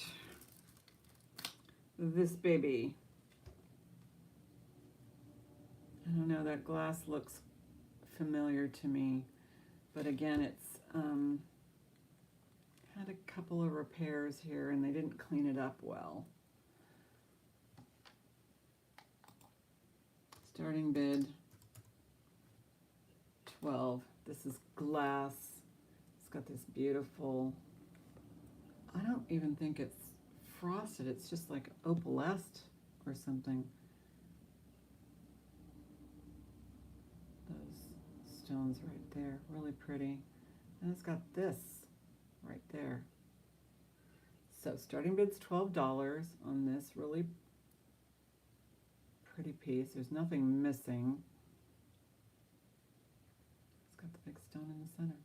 This baby. I don't know, that glass looks familiar to me. But again, it's had a couple of repairs here and they didn't clean it up well. Starting bid 12. This is glass. It's got this beautiful, I don't even think it's frosted. It's just like opalesced or something. Those stones right there, really pretty. And it's got this right there. So starting bid's $12 on this really pretty piece. There's nothing missing. It's got the big stone in the center.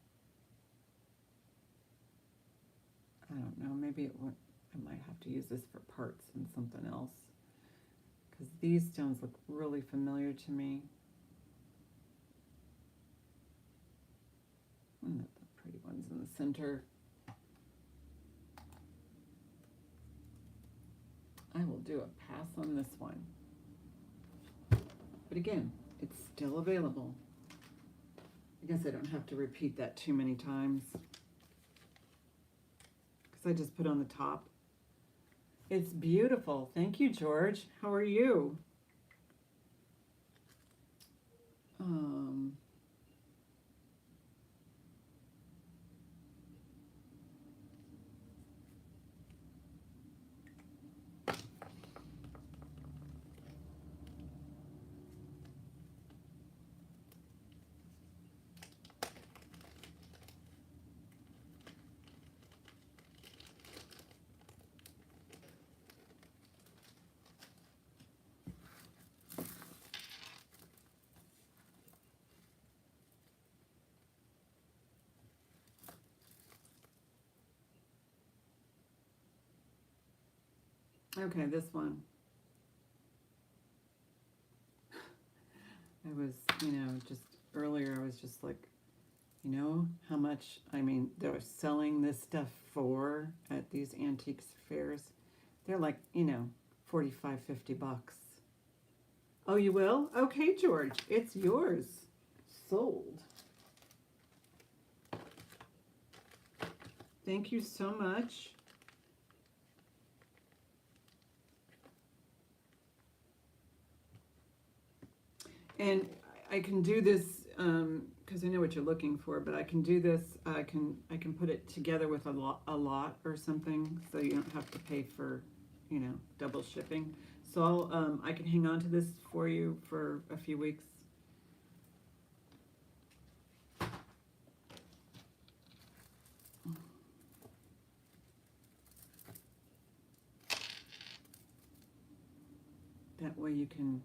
I don't know, maybe it would, I might have to use this for parts and something else because these stones look really familiar to me. And the pretty ones in the center. I will do a pass on this one. But again, it's still available. I guess I don't have to repeat that too many times. I just put on the top. It's beautiful. Thank you, George. How are you? Okay, this one. I was, just earlier I was just like, you know how much, they're selling this stuff for at these antiques fairs. They're like, 45, $50. Oh, you will? Okay, George, it's yours. Sold. Thank you so much. And I can do this because I know what you're looking for, but I can do this. I can put it together with a lot or something, so you don't have to pay for, double shipping. So I can hang on to this for you for a few weeks. That way you can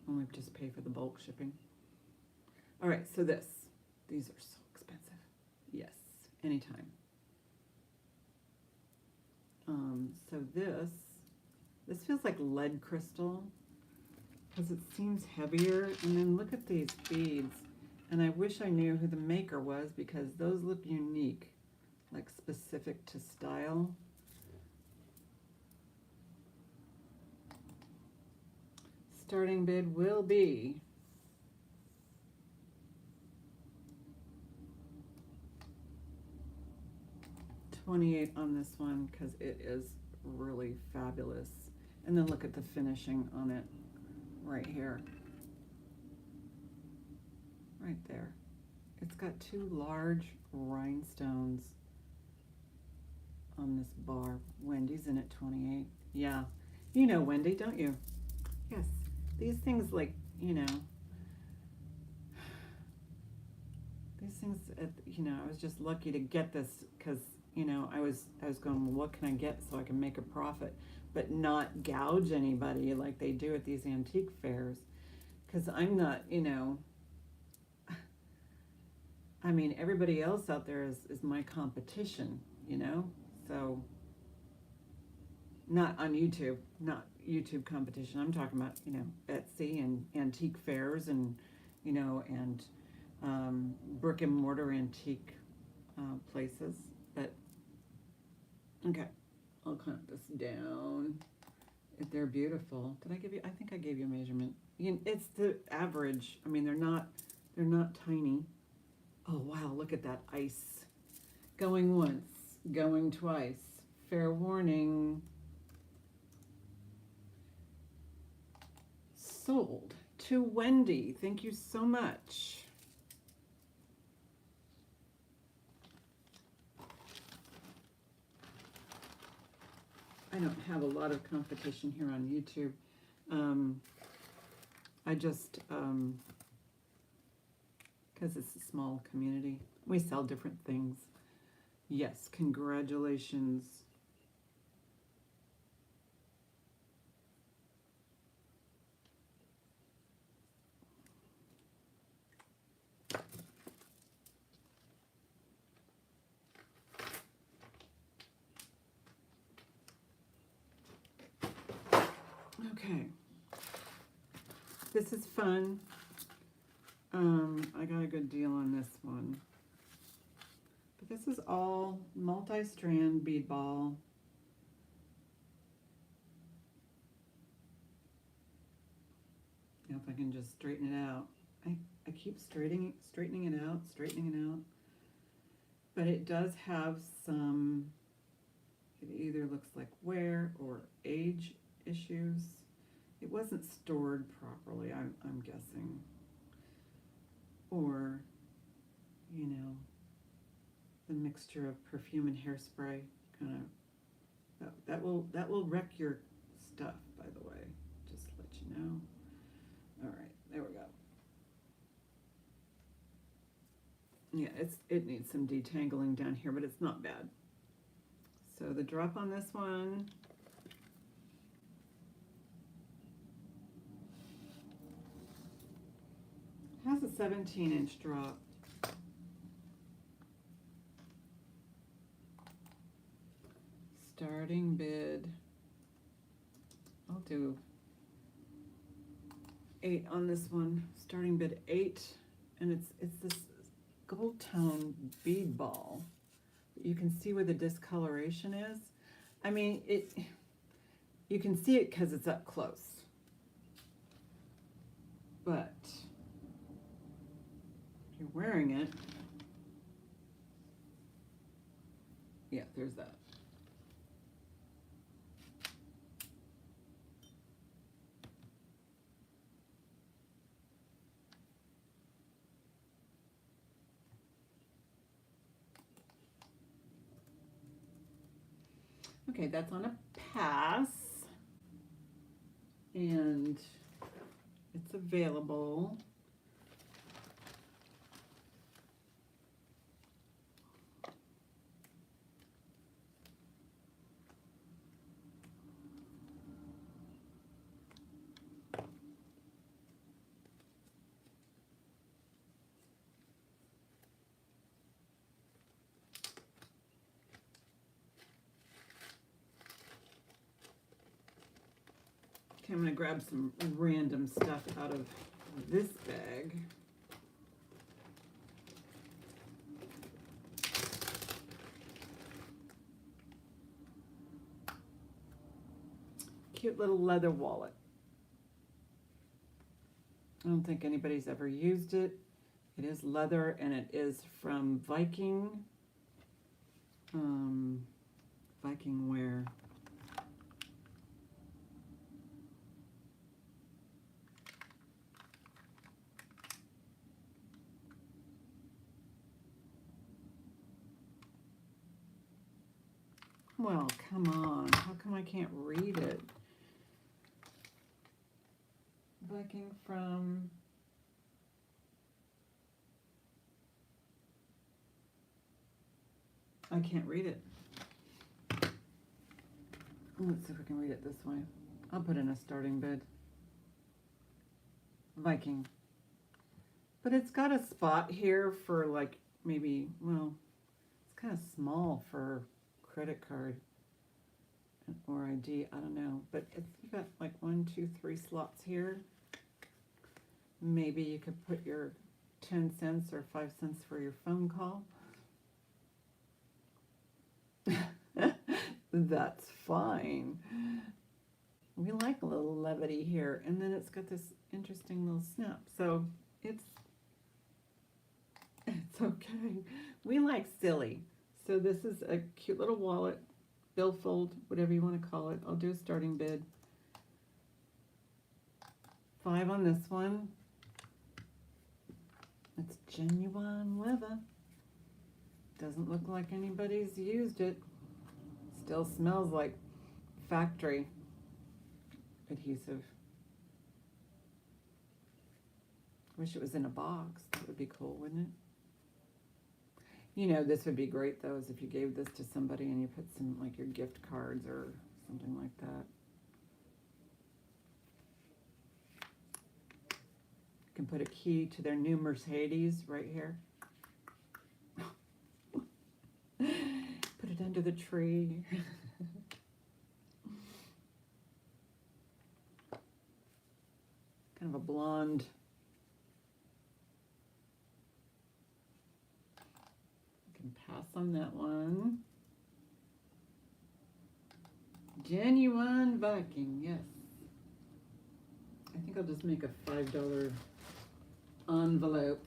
only just pay for the bulk shipping. All right, so these are so expensive. Yes, anytime. So this feels like lead crystal because it seems heavier. And then look at these beads. And I wish I knew who the maker was because those look unique, like specific to style. Starting bid will be $28 on this one because it is really fabulous. And then look at the finishing on it right here. Right there. It's got two large rhinestones on this bar. Wendy's in at 28. Yeah. You know Wendy, don't you? Yes. These things like, these things, I was just lucky to get this because, I was going, well, what can I get so I can make a profit, but not gouge anybody like they do at these antique fairs. Because I'm not, everybody else out there is my competition, so not on YouTube, not YouTube competition. I'm talking about, Etsy and antique fairs and, and brick and mortar antique places. But, okay, I'll count this down. They're beautiful. Did I give you, I think I gave you a measurement. It's the average. They're not tiny. Oh, wow, look at that ice. Going once, going twice. Fair warning. Sold to Wendy. Thank you so much. I don't have a lot of competition here on YouTube. I just, because it's a small community. We sell different things. Yes, congratulations. Okay. This is fun. I got a good deal on this one. But this is all multi-strand bead ball. Now if I can just straighten it out. I keep straightening it out. But it does have some, it either looks like wear or age issues. It wasn't stored properly, I'm guessing. Or, the mixture of perfume and hairspray kind of, that will wreck your stuff, by the way, just to let you know. All right, there we go. Yeah, it needs some detangling down here, but it's not bad. So the drop on this one, has a 17-inch drop. Starting bid I'll do 8 on this one. Starting bid 8, and it's this gold tone bead ball. You can see where the discoloration is. I mean, you can see it because it's up close. But if you're wearing it, yeah, there's that. Okay, that's on a pass, and it's available. Okay, I'm gonna grab some random stuff out of this bag. Cute little leather wallet. I don't think anybody's ever used it. It is leather, and it is from Viking. Viking wear. Well, come on. How come I can't read it? Viking from... I can't read it. Let's see if we can read it this way. I'll put in a starting bid. Viking. But it's got a spot here for like maybe, well, it's kind of small for credit card or ID. I don't know. But if you got like 1, 2, 3 slots here, maybe you could put your 10 cents or 5 cents for your phone call. That's fine. We like a little levity here, and then it's got this interesting little snap, so it's okay. We like silly, so this is a cute little wallet, billfold, whatever you want to call it. I'll do a starting bid. 5 on this one. It's genuine leather. Doesn't look like anybody's used it. Still smells like factory adhesive. Wish it was in a box. That would be cool, wouldn't it? You know, this would be great though, is if you gave this to somebody and you put some, like your gift cards or something like that. You can put a key to their new Mercedes right here. Put it under the tree. Kind of a blonde. I can pass on that one. Genuine Viking, yes. I think I'll just make a $5 envelope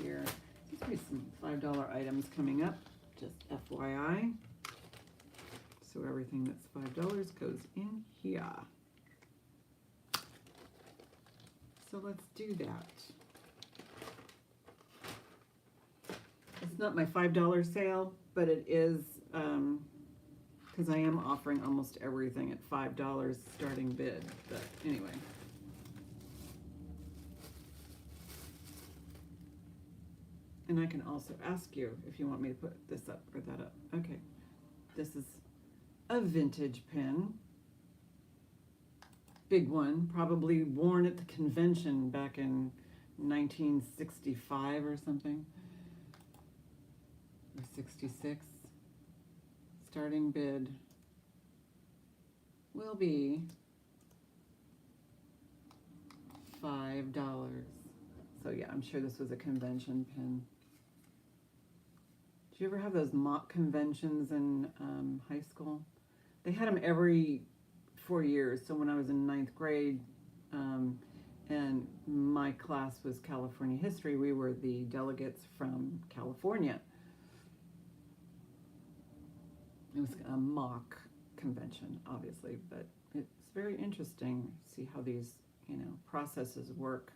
here. There's going to be some $5 items coming up. Just FYI. So everything that's $5 goes in here. So let's do that. It's not my $5 sale, but it is because I am offering almost everything at $5 starting bid. But anyway. And I can also ask you if you want me to put this up or that up. Okay, this is a vintage pin. Big one, probably worn at the convention back in 1965 or something. Or 66. Starting bid will be $5. So yeah, I'm sure this was a convention pin. Did you ever have those mock conventions in high school? They had them every 4 years. So when I was in ninth grade, and my class was California history, we were the delegates from California. It was a mock convention, obviously, but it's very interesting to see how these, processes work.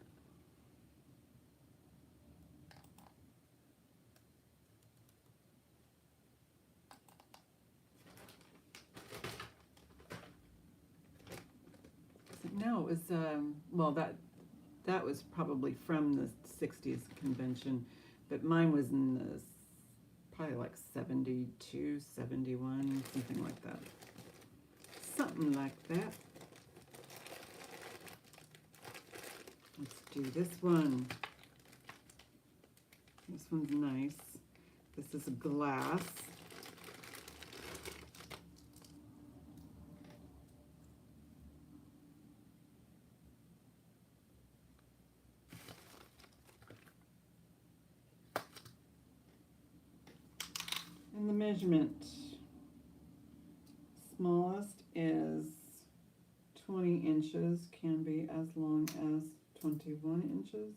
No, it was, well, that was probably from the 60s convention, but mine was in the probably like 72, 71, something like that. Something like that. Let's do this one. This one's nice. This is glass. And the measurement, smallest is 20 inches, can be as long as 21 inches.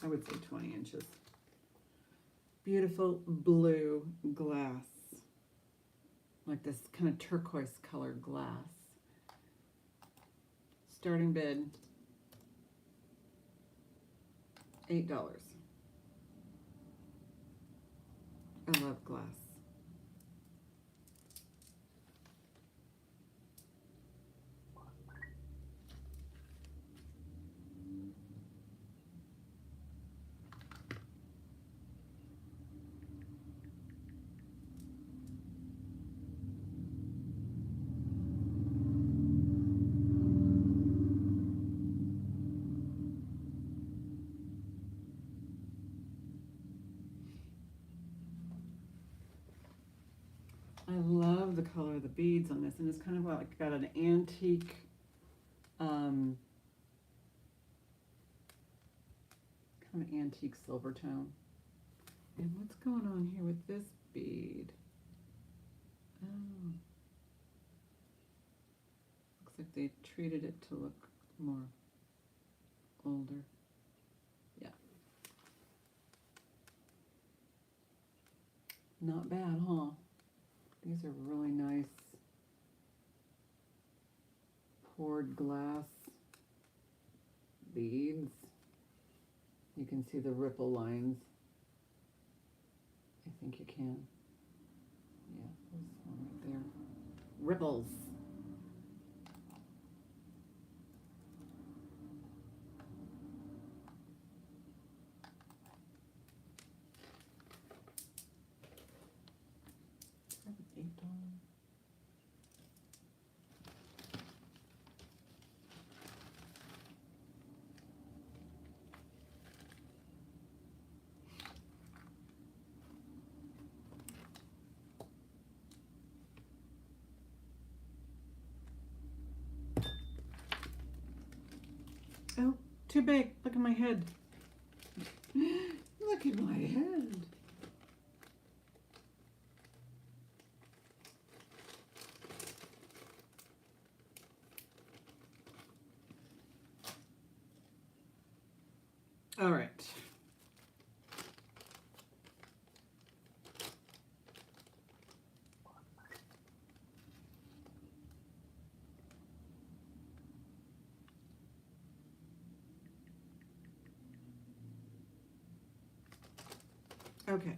I would say 20 inches. Beautiful blue glass, like this kind of turquoise color glass. Starting bid, $8. I love glass. I love the color of the beads on this, and it's kind of like got an antique, kind of antique silver tone. And what's going on here with this bead? Oh, looks like they treated it to look more older. Yeah, not bad, huh? These are really nice poured glass beads. You can see the ripple lines. I think you can. Yeah, there's one right there. Ripples. Oh, too big. Look at my head. Look at my head. All right. Okay.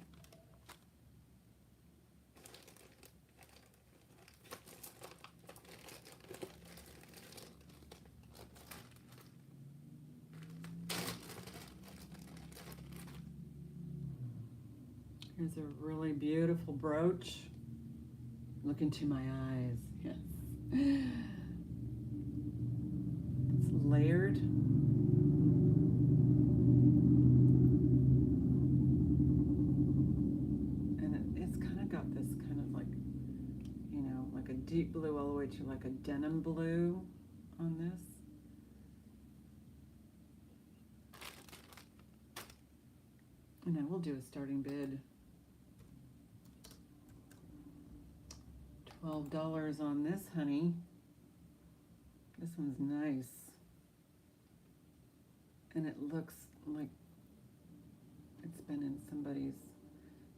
Here's a really beautiful brooch. Look into my eyes. Yes. It's layered. Deep blue all the way to like a denim blue on this. And I will do a starting bid. $12 on this, honey. This one's nice. And it looks like it's been in somebody's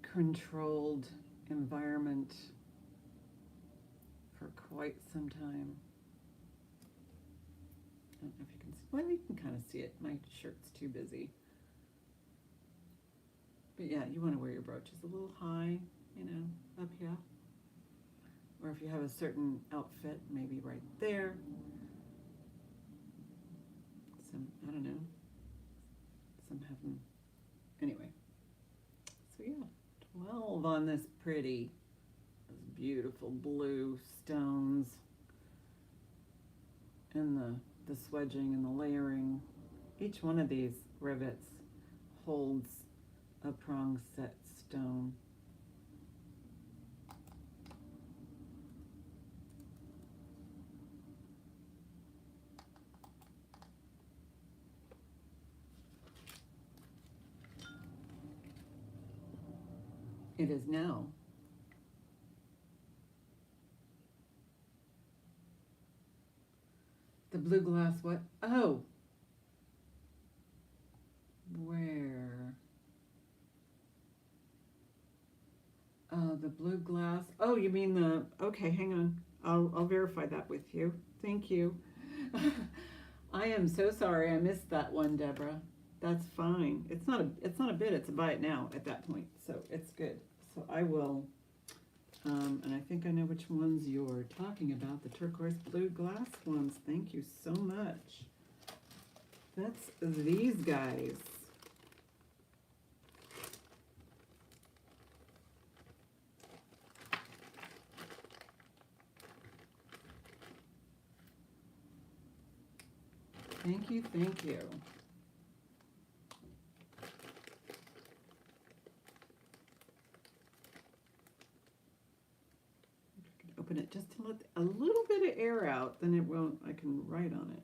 controlled environment for quite some time. I don't know if you can see. Well, you can kind of see it. My shirt's too busy. But yeah, you want to wear your brooches a little high, you know, up here. Or if you have a certain outfit, maybe right there. Some, I don't know. Some have them. Anyway. So yeah, 12 on this pretty, those beautiful blue stones. And the swedging and the layering. Each one of these rivets holds a prong set stone. It is now. The blue glass, what? Oh! Where? The blue glass. Oh, you mean the, okay, hang on. I'll verify that with you. Thank you. I am so sorry I missed that one, Deborah. That's fine. It's not a bid, it's a buy it now at that point. So it's good. So I will, and I think I know which ones you're talking about, the turquoise blue glass ones. Thank you so much. That's these guys. Thank you, thank you. Open it just to let a little bit of air out, then it won't, I can write on it.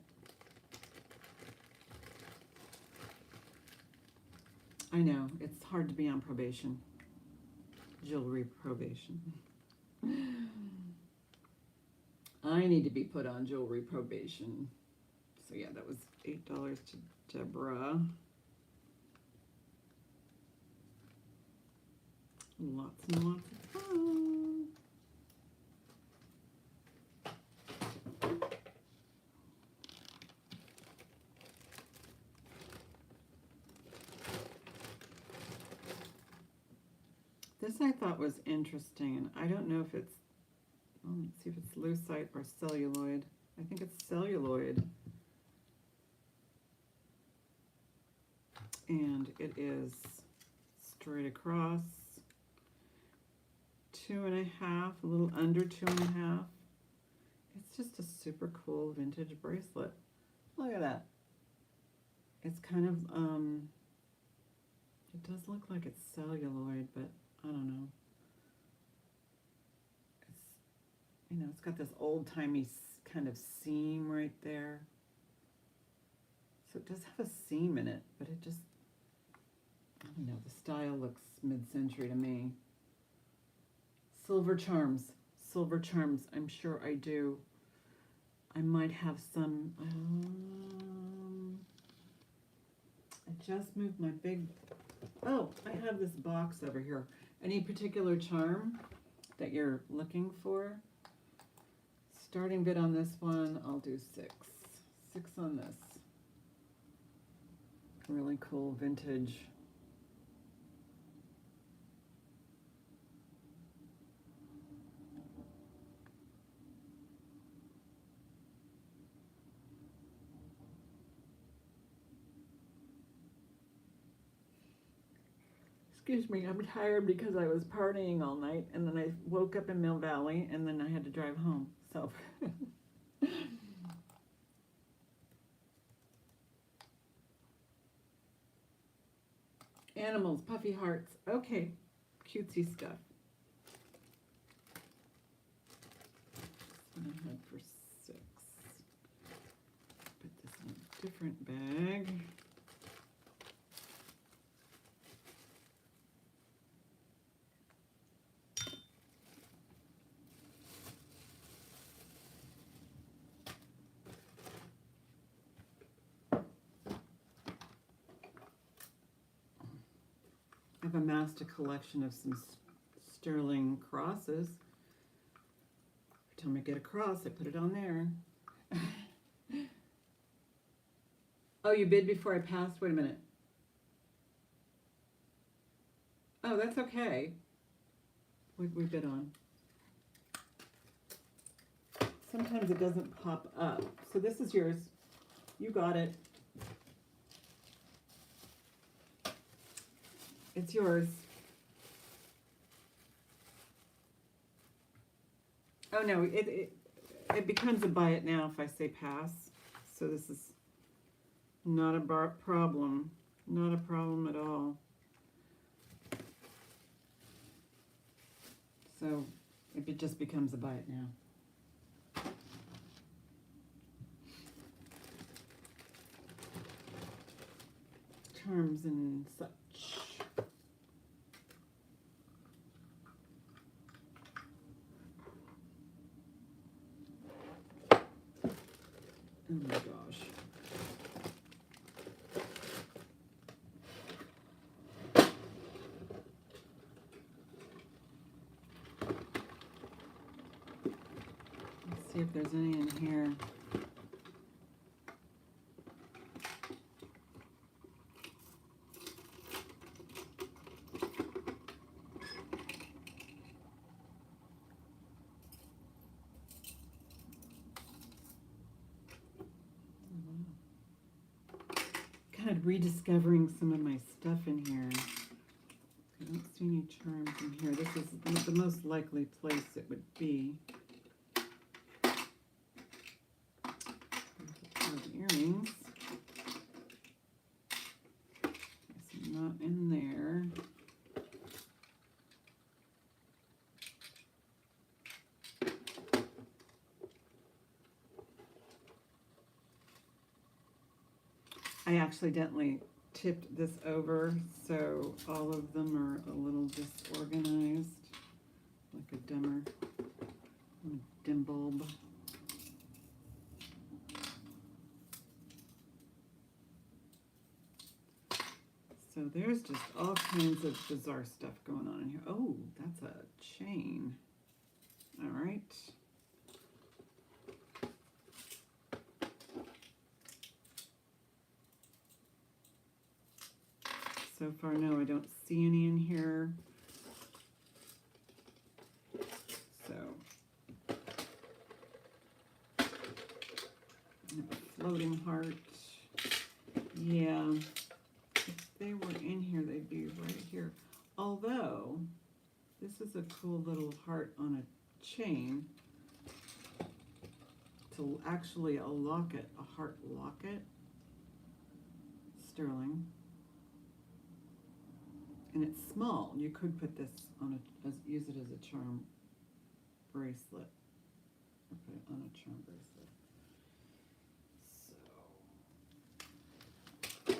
I know, it's hard to be on probation. Jewelry probation. I need to be put on jewelry probation. So yeah, that was $8 to Deborah. Lots and lots of fun. This I thought was interesting, and I don't know if it's, well, let's see if it's lucite or celluloid. I think it's celluloid. And it is straight across, 2.5, a little under 2.5. It's just a super cool vintage bracelet. Look at that. It's kind of, it does look like it's celluloid, but I don't know. It's, you know, it's got this old-timey kind of seam right there. So it does have a seam in it, but it just, I don't know, the style looks mid-century to me. Silver charms, I'm sure I do. I might have some, I just moved my big, oh, I have this box over here. Any particular charm that you're looking for? Starting bid on this one, I'll do 6. 6 on this. Really cool vintage. Excuse me, I'm tired because I was partying all night, and then I woke up in Mill Valley, and then I had to drive home, so. Animals, puffy hearts, okay, cutesy stuff. This one I had for 6. Put this in a different bag. I've amassed a collection of some sterling crosses. Every time I get a cross, I put it on there. Oh, you bid before I passed? Wait a minute. Oh, that's okay. What did we bid on? Sometimes it doesn't pop up. So this is yours. You got it. It's yours. Oh no, it becomes a buy it now if I say pass. So this is not a problem. Not a problem at all. So it just becomes a buy it now. Charms and such. Oh my gosh. Let's see if there's any in here. Kind of rediscovering some of my stuff in here. I don't see any charms in here. This is the most likely place it would be. Earrings. Guess I'm not in there. I accidentally tipped this over, so all of them are a little disorganized, like a dim bulb. So there's just all kinds of bizarre stuff going on in here. Oh, that's a chain. All right. So far, no, I don't see any in here. So, I have a floating heart. Yeah, if they were in here, they'd be right here. Although, this is a cool little heart on a chain. It's actually a locket, a heart locket. Sterling. And it's small. You could put this on use it as a charm bracelet. Or put it on a charm bracelet. So,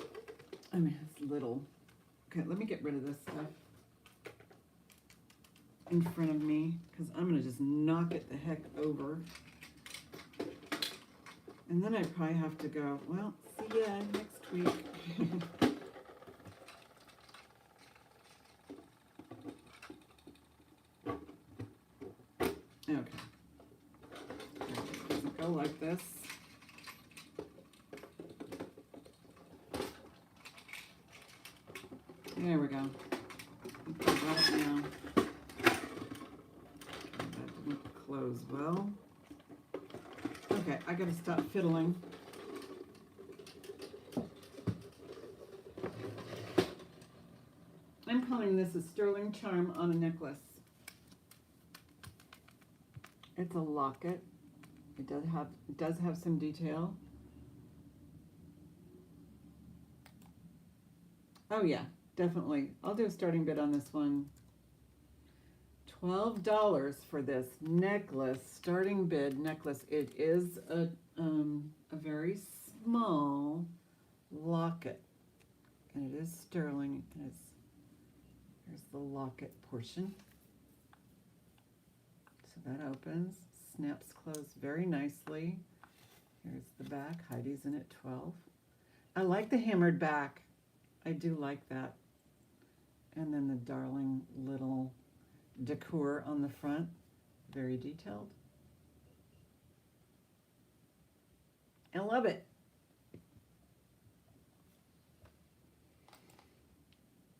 I mean, it's little. Okay, let me get rid of this stuff in front of me, because I'm going to just knock it the heck over. And then I probably have to go, well, see ya next week. Okay. It doesn't go like this. There we go. I got it now. That didn't close well. Okay, I gotta stop fiddling. I'm calling this a sterling charm on a necklace. It's a locket. It does have some detail. Oh yeah, definitely. I'll do a starting bid on this one. $12 for this necklace. Starting bid necklace. It is a very small locket, and it is sterling. Here's the locket portion. So that opens, snaps closed very nicely. Here's the back. Heidi's in at 12. I like the hammered back. I do like that. And then the darling little decor on the front, very detailed. I love it.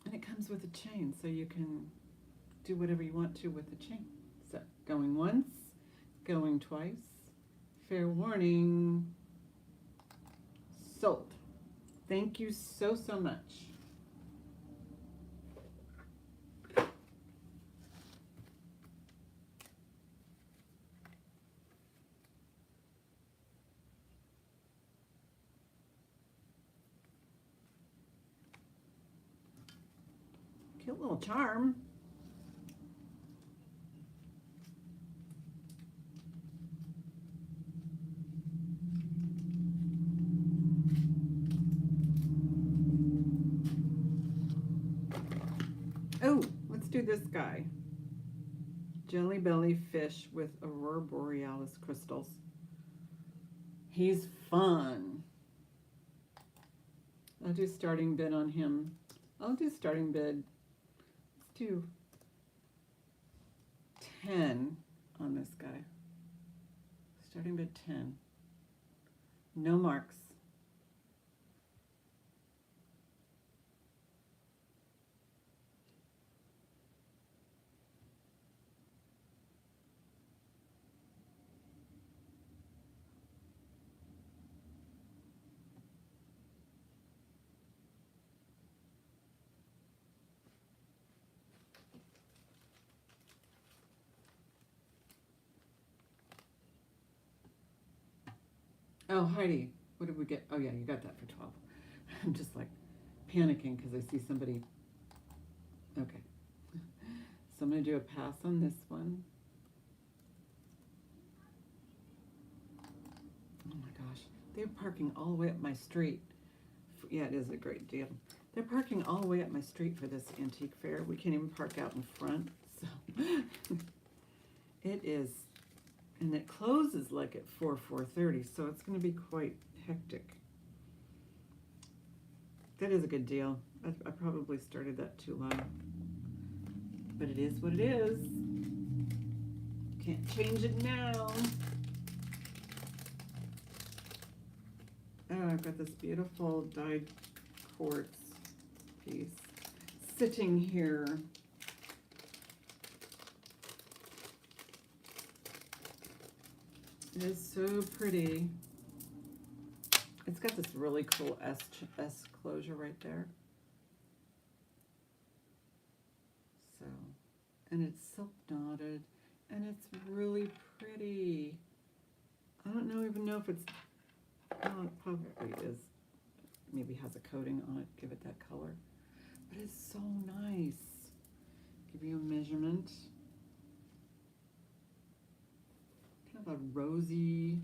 And it comes with a chain, so you can do whatever you want to with the chain. So, going once, going twice. Fair warning. Sold. Thank you so, so much. Cute little charm. Oh, let's do this guy. Jelly belly fish with Aurora Borealis crystals. He's fun. I'll do starting bid on him. I'll do starting bid. Let's do 10 on this guy. Starting bid 10. No marks. Oh, Heidi, what did we get? Oh, yeah, you got that for 12. I'm just like panicking because I see somebody. Okay. So I'm going to do a pass on this one. Oh my gosh. They're parking all the way up my street. Yeah, it is a great deal. They're parking all the way up my street for this antique fair. We can't even park out in front. So it is. And it closes like at 4:30, so it's going to be quite hectic. That is a good deal. I probably started that too low. But it is what it is. Can't change it now. Oh, I've got this beautiful dyed quartz piece sitting here. It is so pretty. It's got this really cool S closure right there. So, and it's silk knotted, and it's really pretty. I don't even know if it's, oh, it probably is. Maybe has a coating on it, give it that color. But it's so nice. Give you a measurement. Kind of a rosy,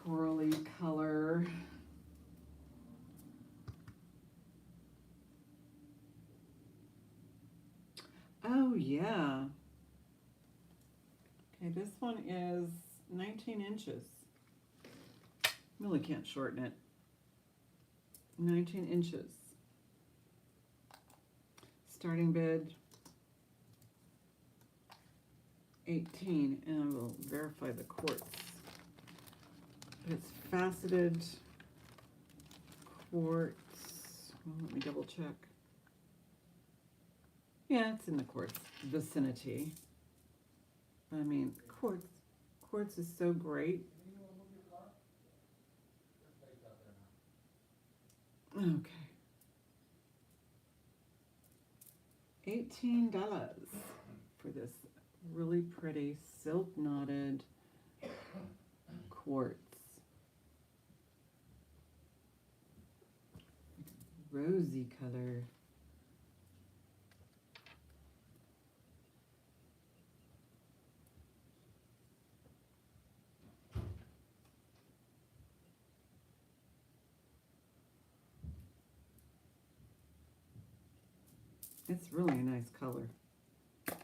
corally color. Oh yeah. Okay, this one is 19 inches. Really can't shorten it. 19 inches. Starting bid 18, and I will verify the quartz. But it's faceted quartz. Well, let me double check. Yeah, it's in the quartz vicinity. I mean, quartz is so great. Okay. $18 for this really pretty silk knotted quartz. Rosy color. It's really a nice color, but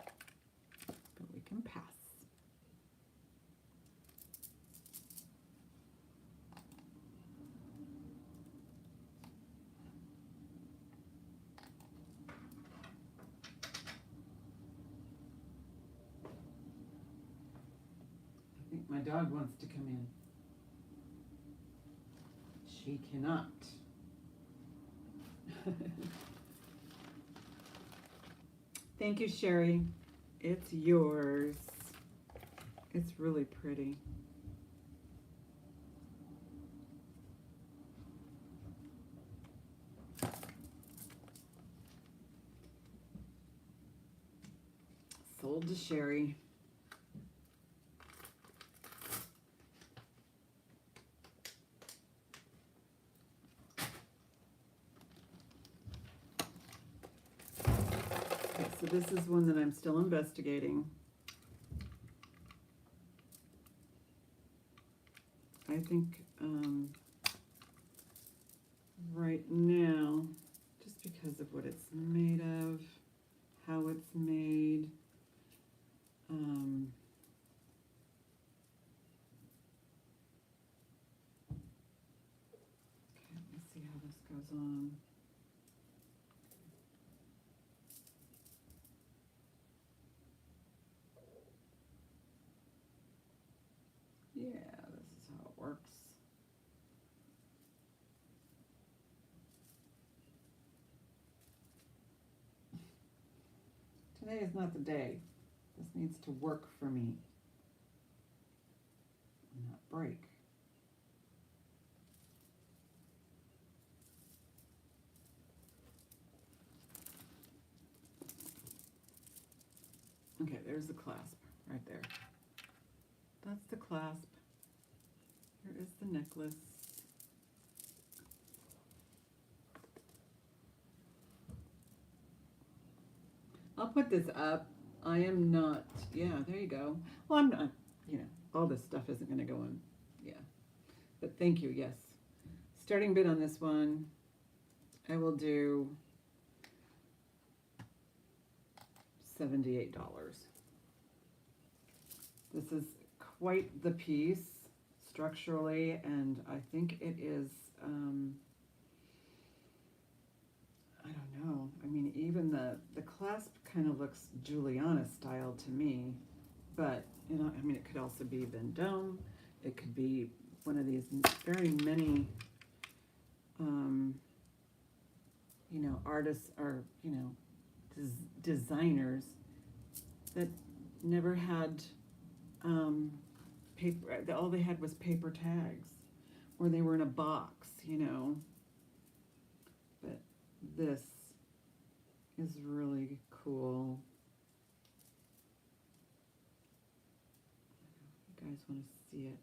we can pass. my dog wants to come in. She cannot. Thank you, Sherry. It's yours. It's really pretty. Sold to Sherry. Okay, so this is one that I'm still investigating. I think right now, just because of what it's made of, how it's made, okay, let me see how this goes on. Yeah, this is how it works. Today is not the day. This needs to work for me, not break. Okay, there's the clasp right there. That's the clasp. Here is the necklace. I'll put this up. I am not, yeah, there you go. Well, I'm not, you know, all this stuff isn't going to go in, yeah. But thank you, yes. Starting bid on this one, I will do $78. This is quite the piece structurally, and I think it is, I don't know. I mean, even the clasp kind of looks Juliana style to me, but, you know, I mean, it could also be Vendome. It could be one of these very many, you know, artists or, you know, designers that never had paper. All they had was paper tags, or they were in a box, you know. But this is really cool. You guys want to see it?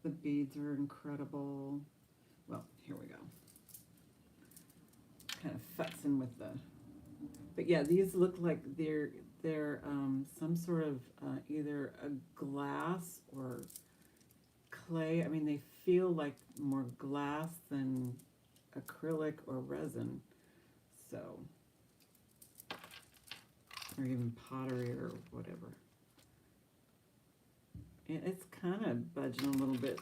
The beads are incredible. Well, here we go. Kind of futzing with the, but yeah, these look like they're some sort of either a glass or clay. I mean, they feel like more glass than acrylic or resin. So, or even pottery or whatever. And it's kind of budging a little bit.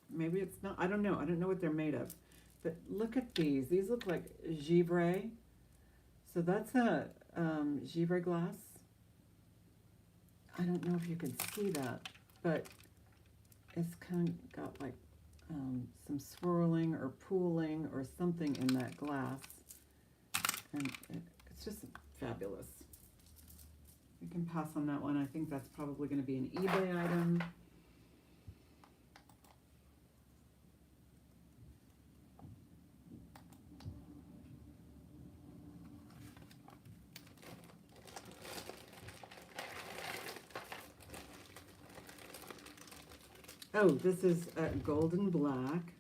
Maybe it's not. I don't know. I don't know what they're made of. But look at these. These look like givre. So that's a givre glass. I don't know if you can see that, but it's kind of got like some swirling or pooling or something in that glass. And it's just fabulous. We can pass on that one. I think that's probably going to be an eBay item. Oh, this is a golden black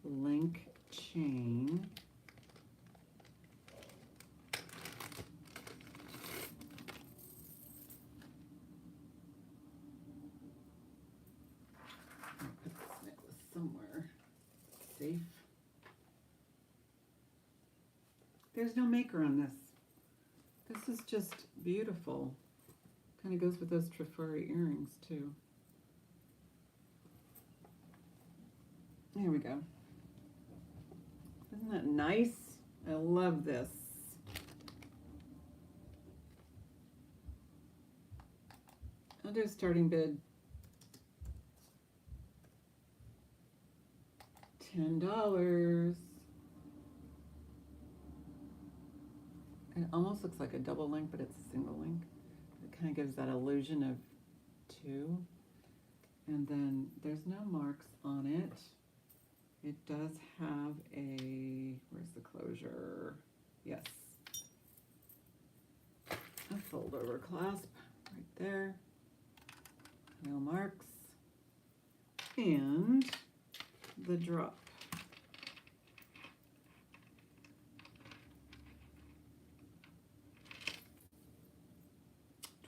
link chain. I'll put this necklace somewhere safe. There's no maker on this. This is just beautiful. Kind of goes with those Trifari earrings too. There we go. Isn't that nice? I love this. I'll do a starting bid $10. It almost looks like a double link, but it's a single link. It kind of gives that illusion of two. And then there's no marks on it. It does have a, where's the closure? Yes. A fold over clasp right there. No marks. And the drop.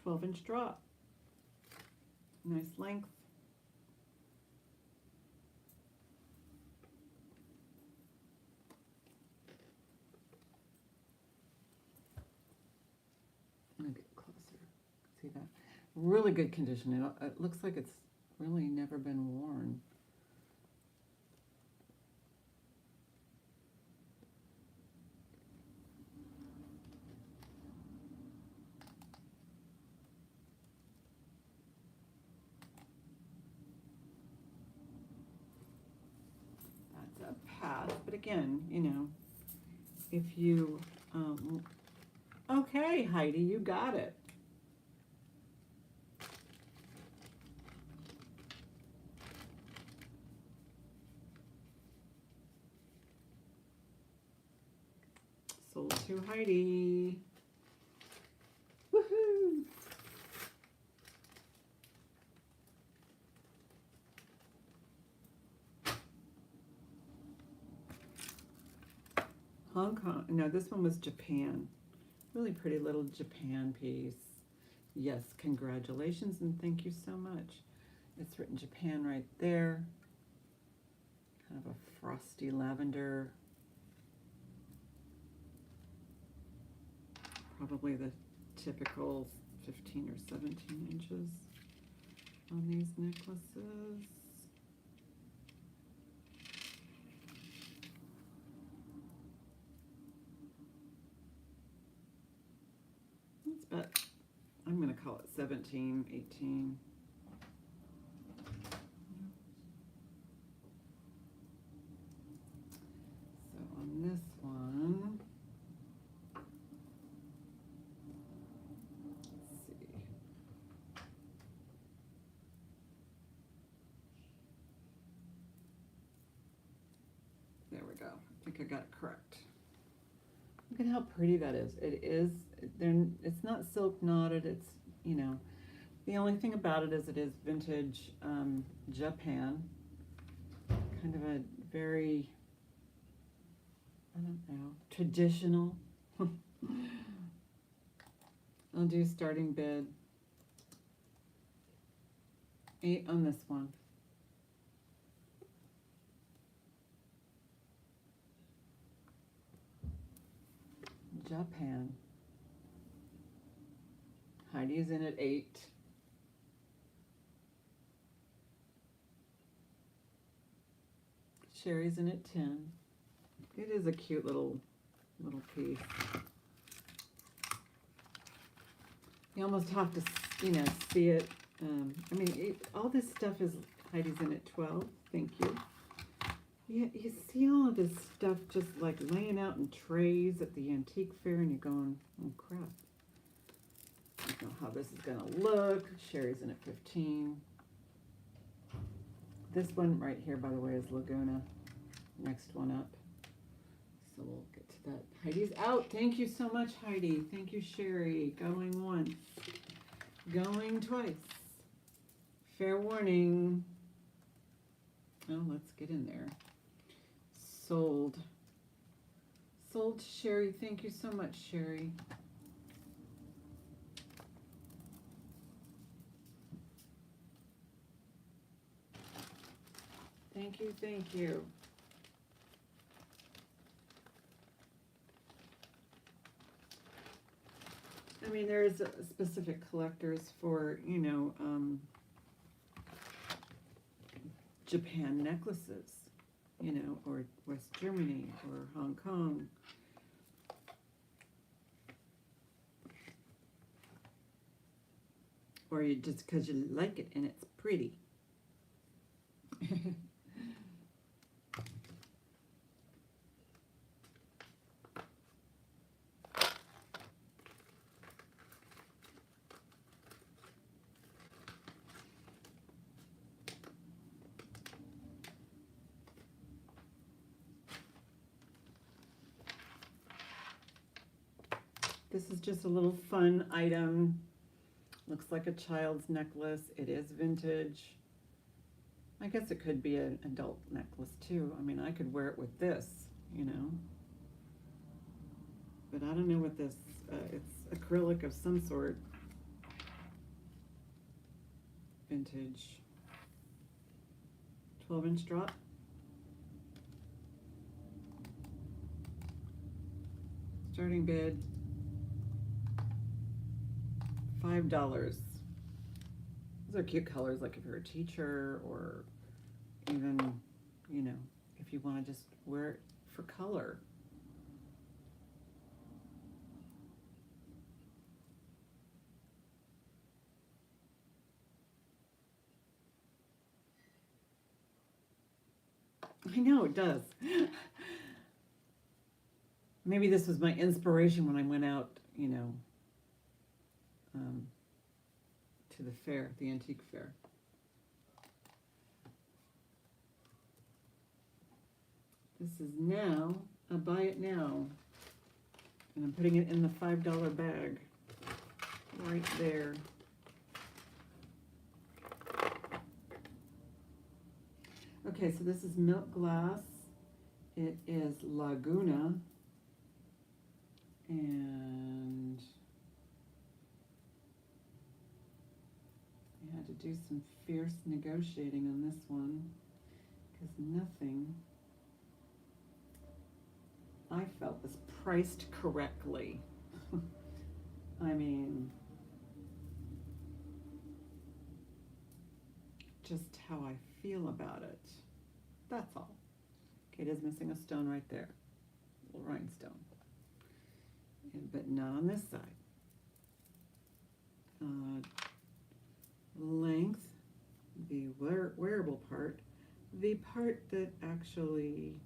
"12-inch drop. Nice length. I'm gonna get closer. See that? Really good condition. It looks like it's really never been worn. That's a pass, but again, you know, if you, okay, Heidi, you got it. Sold to Heidi. Woohoo! Hong Kong. No, this one was Japan. Really pretty little Japan piece. Yes, congratulations and thank you so much. It's written Japan right there. Kind of a frosty lavender. Probably the typical 15 or 17 inches on these necklaces. It's about, I'm going to call it 17, 18. So on this one, let's see. There we go. I think I got it correct. Look at how pretty that is. It is, it's not silk knotted, it's, you know, the only thing about it is vintage Japan. Kind of a very, I don't know, traditional. I'll do starting bid. 8 on this one. Japan. Heidi's in at 8. Sherry's in at 10. It is a cute little piece. You almost have to, you know, see it. I mean, all this stuff is, Heidi's in at 12. Thank you. Yeah, you see all of this stuff just like laying out in trays at the antique fair, and you're going, oh crap. I don't know how this is gonna look. Sherry's in at 15. This one right here, by the way, is Laguna. Next one up. So we'll get to that. Heidi's out. Thank you so much, Heidi. Thank you, Sherry. Going once. Going twice. Fair warning. Oh, let's get in there. Sold. Sold to Sherry. Thank you so much, Sherry. Thank you, thank you. I mean, there's specific collectors for, you know, Japan necklaces, you know, or West Germany or Hong Kong. Or you just because you like it and it's pretty. This is just a little fun item. Looks like a child's necklace. It is vintage. I guess it could be an adult necklace too. I mean, I could wear it with this, you know. But I don't know what this, it's acrylic of some sort. Vintage. 12-inch drop. Starting bid, $5. Those are cute colors, like if you're a teacher or even, you know, if you want to just wear it for color. I know it does. Maybe this was my inspiration when I went out, you know, to the fair, the antique fair. This is now a buy it now. And I'm putting it in the $5 bag right there. Okay, so this is milk glass. It is Laguna. And I had to do some fierce negotiating on this one because nothing I felt was priced correctly. I mean, just how I feel about it. That's all. Okay, it is missing a stone right there, a little rhinestone. But not on this side. Length, the wearable part, the part that actually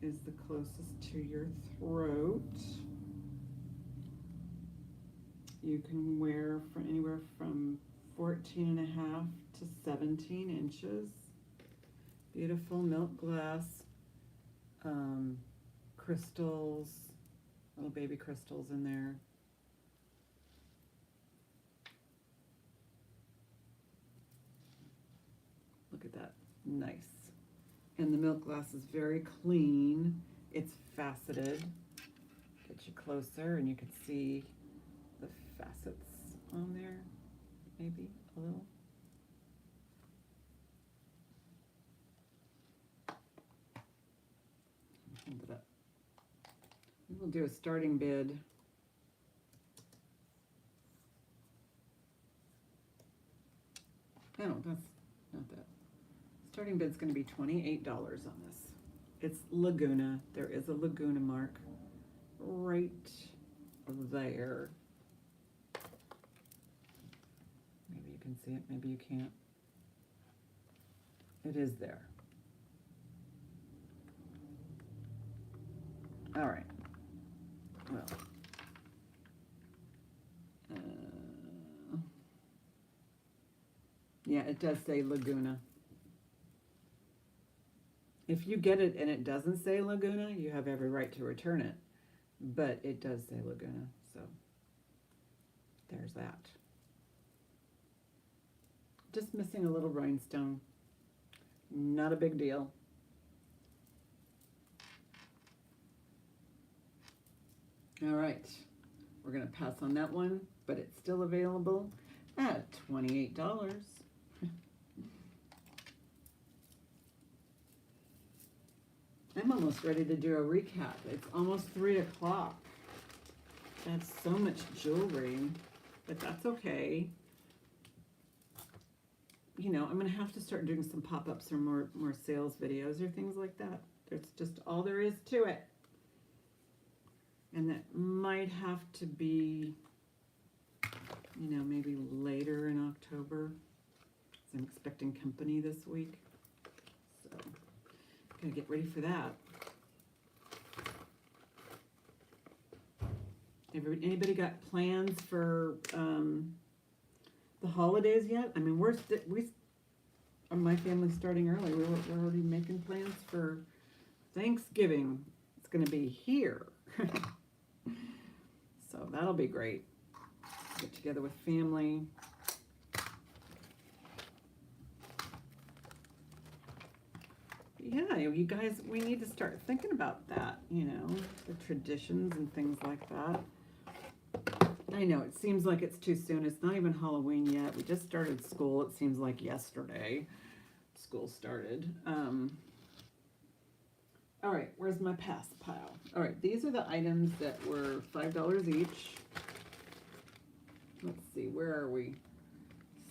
is the closest to your throat. You can wear from anywhere from 14.5 to 17 inches. Beautiful milk glass, crystals, little baby crystals in there. Look at that, nice. And the milk glass is very clean. It's faceted. Get you closer and you can see the facets on there, maybe a little. Hold it up. We'll do a starting bid. No, that's not that. Starting bid's going to be $28 on this. It's Laguna. There is a Laguna mark right there. Maybe you can see it, maybe you can't. It is there. All right. Well, yeah, it does say Laguna. If you get it and it doesn't say Laguna, you have every right to return it. But it does say Laguna, so there's that. Just missing a little rhinestone. Not a big deal. All right, we're gonna pass on that one, but it's still available at $28. I'm almost ready to do a recap. It's almost 3 o'clock. That's so much jewelry, but that's okay. You know, I'm gonna have to start doing some pop-ups or more sales videos or things like that. That's just all there is to it. And that might have to be, you know, maybe later in October. I'm expecting company this week. So, gotta get ready for that. Anybody got plans for the holidays yet? I mean, my family's starting early. We're already making plans for Thanksgiving. It's gonna be here. So that'll be great. Get together with family. Yeah, you guys, we need to start thinking about that, you know, the traditions and things like that. I know, it seems like it's too soon. It's not even Halloween yet. We just started school. It seems like yesterday school started. All right, where's my pass pile? All right, these are the items that were $5 each. Let's see, where are we?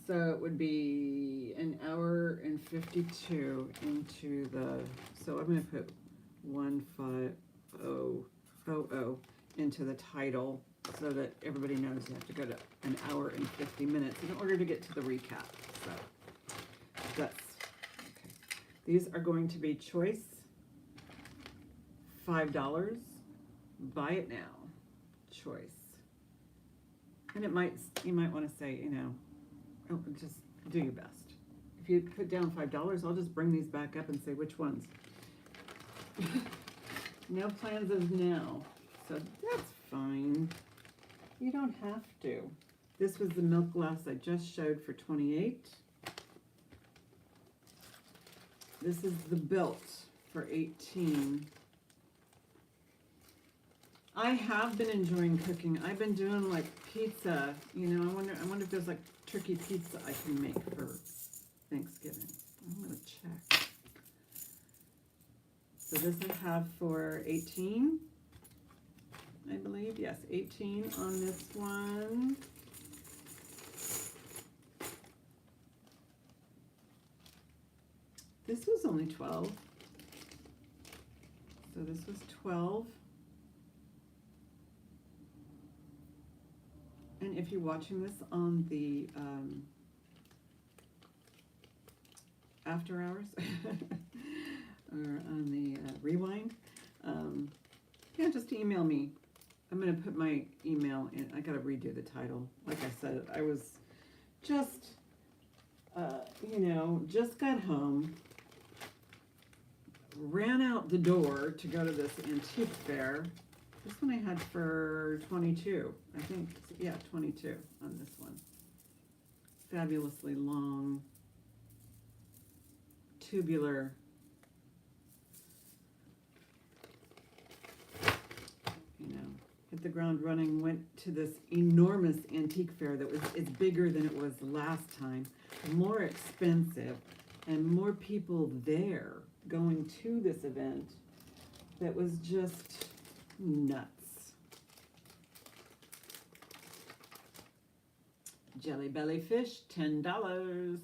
So it would be an hour and 52 into the, so I'm going to put 15000 into the title so that everybody knows you have to go to an hour and 50 minutes in order to get to the recap. So that's, okay. These are going to be choice, $5, buy it now, choice. And it might, you might want to say, you know, oh, just do your best. If you put down $5, I'll just bring these back up and say which ones. No plans of now. So that's fine. You don't have to. This was the milk glass I just showed for 28. This is the built for 18. I have been enjoying cooking. I've been doing like pizza. You know, I wonder if there's like turkey pizza I can make for Thanksgiving. I'm gonna check. So this I have for 18, I believe. Yes, 18 on this one. This was only 12. So this was 12. And if you're watching this on the after hours or on the rewind, yeah, just email me. I'm going to put my email in. I got to redo the title. Like I said, I was just, you know, just got home, ran out the door to go to this antique fair. This one I had for 22, I think, yeah, 22 on this one. Fabulously long, tubular, you know, hit the ground running, went to this enormous antique fair that was, it's bigger than it was last time, more expensive, and more people there going to this event that was just nuts. Jelly belly fish, $10.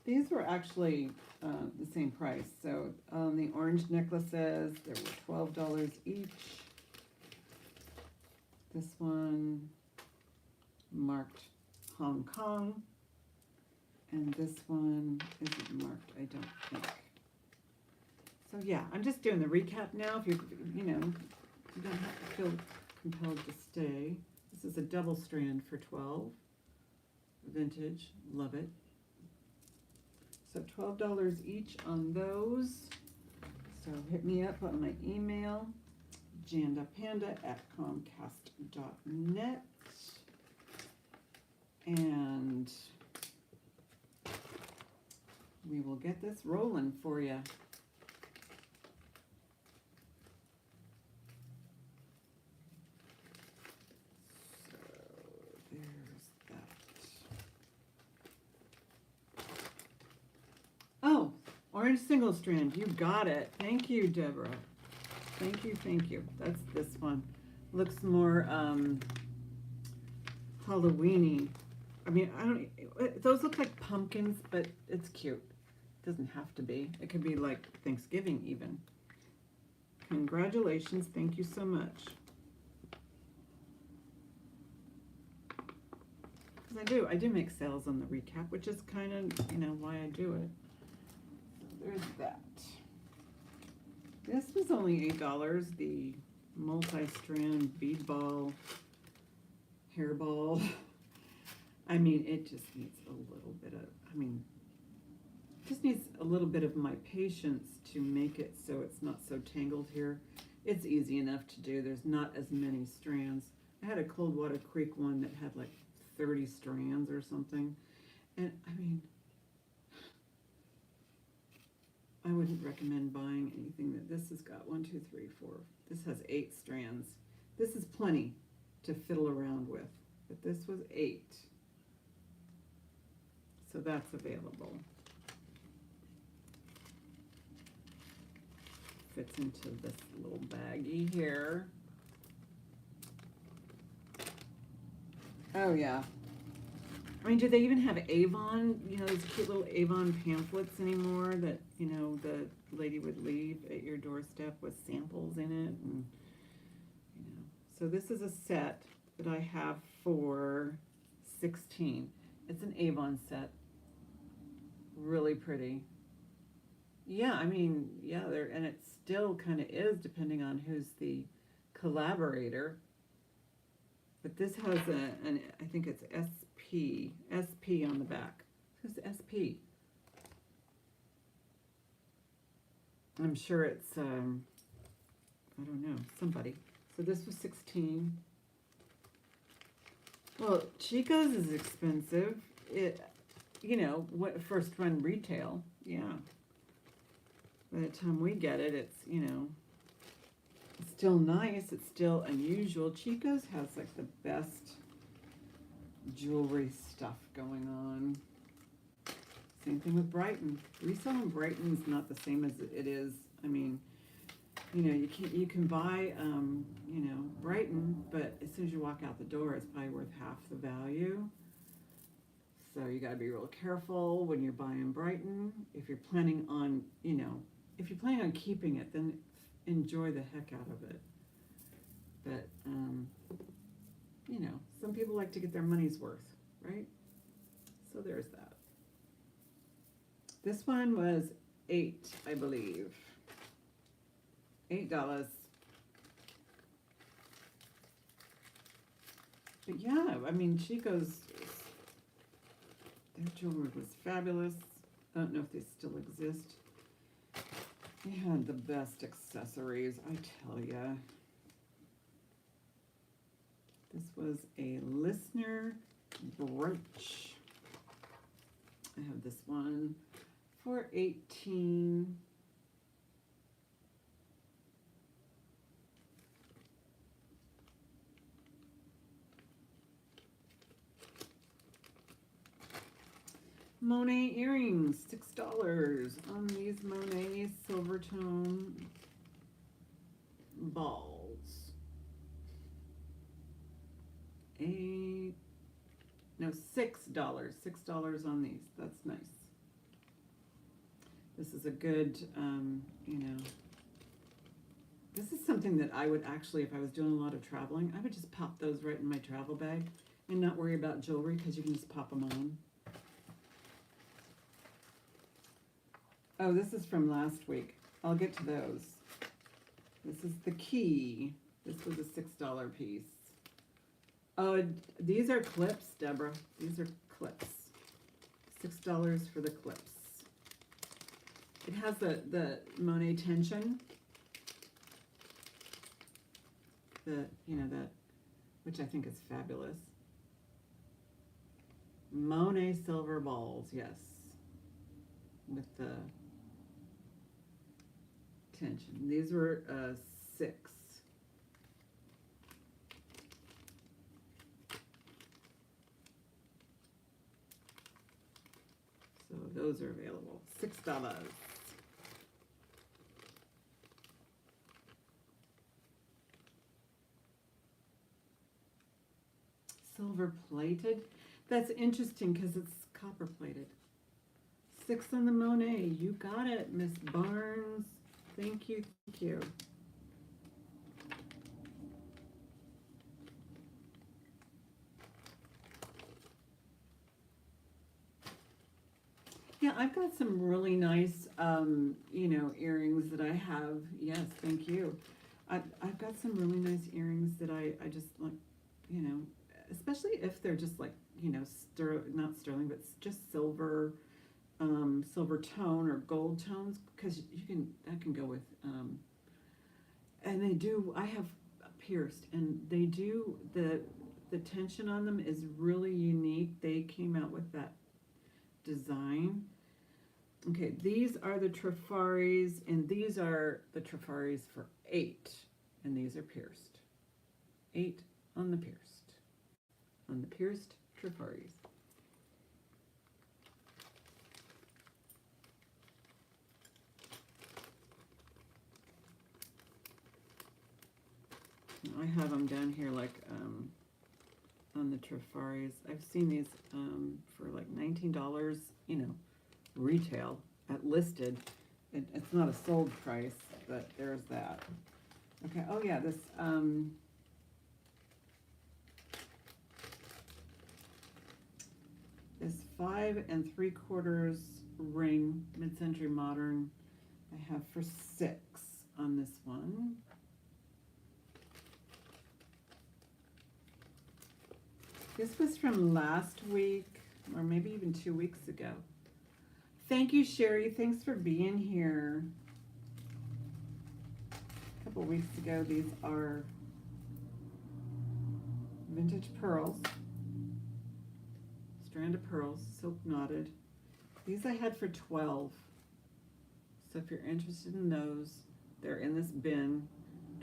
These were actually the same price. So the orange necklaces, there were $12 each. This one marked Hong Kong. And this one isn't marked, I don't think. So yeah, I'm just doing the recap now. If you know, you don't have to feel compelled to stay. This is a double strand for 12. Vintage, love it. So $12 each on those. So hit me up on my email, jandapanda@comcast.net. And we will get this rolling for you. So there's that. Oh, orange single strand. You got it. Thank you, Deborah. Thank you, thank you. That's this one. Looks more Halloween-y. I mean, those look like pumpkins, but it's cute. It doesn't have to be. It could be like Thanksgiving even. Congratulations. Thank you so much. Because I do make sales on the recap, which is kind of, you know, why I do it. So there's that. This was only $8, the multi-strand bead ball, hairball. I mean, it just needs a little bit of, just needs a little bit of my patience to make it so it's not so tangled here. It's easy enough to do. There's not as many strands. I had a Coldwater Creek one that had like 30 strands or something. And I mean, I wouldn't recommend buying anything that this has got 1, 2, 3, 4. This has 8 strands. This is plenty to fiddle around with, but this was 8. So that's available. Fits into this little baggie here. Oh yeah. I mean, do they even have Avon, those cute little Avon pamphlets anymore that, the lady would leave at your doorstep with samples in it? And, So this is a set that I have for $16. It's an Avon set. Really pretty. Yeah, and it still kind of is depending on who's the collaborator. But this has I think it's SP on the back. Who's SP? I'm sure it's, I don't know, somebody. So this was 16. Well, Chico's is expensive. What first run retail, yeah. By the time we get it, it's, it's still nice. It's still unusual. Chico's has like the best jewelry stuff going on. Same thing with Brighton. Resale in Brighton is not the same as it is. I mean, you can buy, Brighton, but as soon as you walk out the door, it's probably worth half the value. So you got to be real careful when you're buying Brighton. If you're planning on, if you're planning on keeping it, then enjoy the heck out of it. But, some people like to get their money's worth, right? So there's that. This one was $8, I believe. $8. But yeah, I mean, Chico's, their jewelry was fabulous. I don't know if they still exist. They had the best accessories, I tell ya. This was a listener brooch. I have this one for $18. Monet earrings, $6 on these Monet silver tone balls. $6 on these. That's nice. This is a good, this is something that I would actually, if I was doing a lot of traveling, I would just pop those right in my travel bag and not worry about jewelry because you can just pop them on. Oh, this is from last week. I'll get to those. This is the key. This was a $6 piece. Oh, these are clips, Deborah. These are clips. $6 for the clips. It has the Monet tension. That, which I think is fabulous. Monet silver balls, yes. With the tension. These were $6. So those are available. $6. Silver plated. That's interesting because it's copper plated. $6 on the Monet. You got it, Miss Barnes. Thank you. Thank you. Yeah, I've got some really nice, you know, earrings that I have. Yes, thank you. I've got some really nice earrings that I just like, you know, especially if they're just like, you know, not sterling, but just silver, silver tone or gold tones, because that can go with, and they do, I have pierced, and they do, the tension on them is really unique. They came out with that design. Okay, these are the Trafaris, and these are the Trafaris for 8, and these are pierced. 8 on the pierced Trafaris. I have them down here like on the Trafaris. I've seen these for like $19, you know, retail at listed. It's not a sold price, but there's that. Okay, oh yeah, this this 5 3/4 ring, mid-century modern, I have for 6 on this one. This was from last week, or maybe even 2 weeks ago. Thank you, Sherry. Thanks for being here. A couple weeks ago, these are vintage pearls. Strand of pearls, silk knotted. These I had for 12. So if you're interested in those, they're in this bin.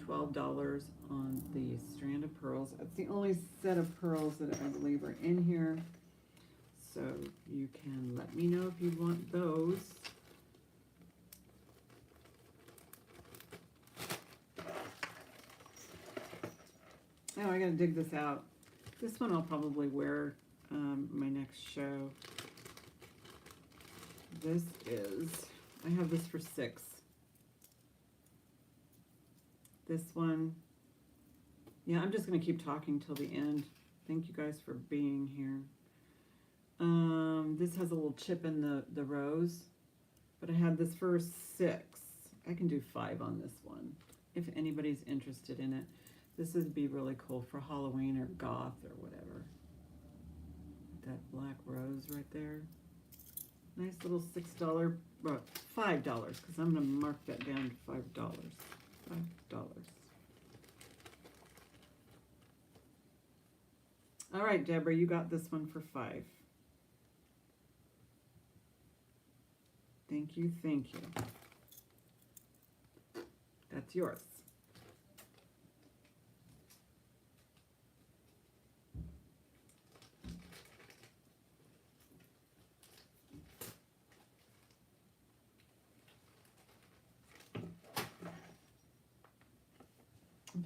$12 on the strand of pearls. That's the only set of pearls that I believe are in here. So you can let me know if you want those. Oh, I gotta dig this out. This one I'll probably wear my next show. This is, I have this for 6. This one, yeah, I'm just going to keep talking till the end. Thank you guys for being here. This has a little chip in the rose, but I had this for 6. I can do 5 on this one, if anybody's interested in it. This would be really cool for Halloween or goth or whatever. That black rose right there. Nice little $6, well, $5, because I'm going to mark that down to $5. $5. All right, Deborah, you got this one for 5. Thank you, thank you. That's yours.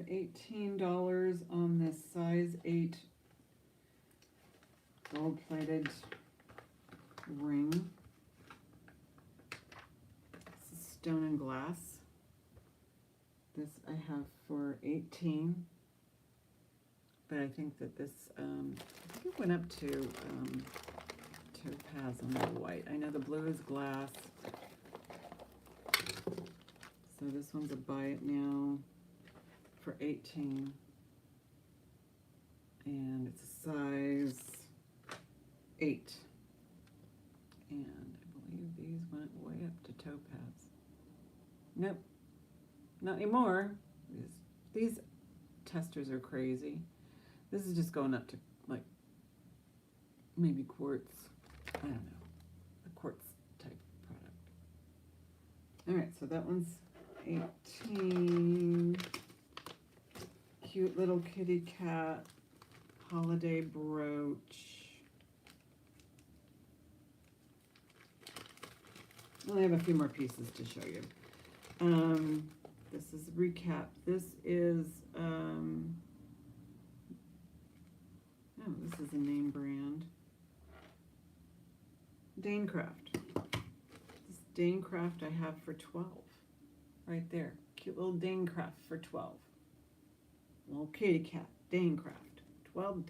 $18 on this size 8 gold-plated ring. This is stone and glass. This I have for 18, but I think that this, I think it went up to topaz on the white. I know the blue is glass, so this one's a buy it now for 18, and it's a size 8, and I believe these went way up to topaz. Nope, not anymore. These testers are crazy. This is just going up to like maybe quartz. I don't know, a quartz type product. All right, so that one's 18. Cute little kitty cat holiday brooch. I only have a few more pieces to show you. This is a recap. This is oh, this is a name brand. Danecraft. This Danecraft I have for 12. Right there. Cute little Danecraft for 12. Little kitty cat, Danecraft, $12.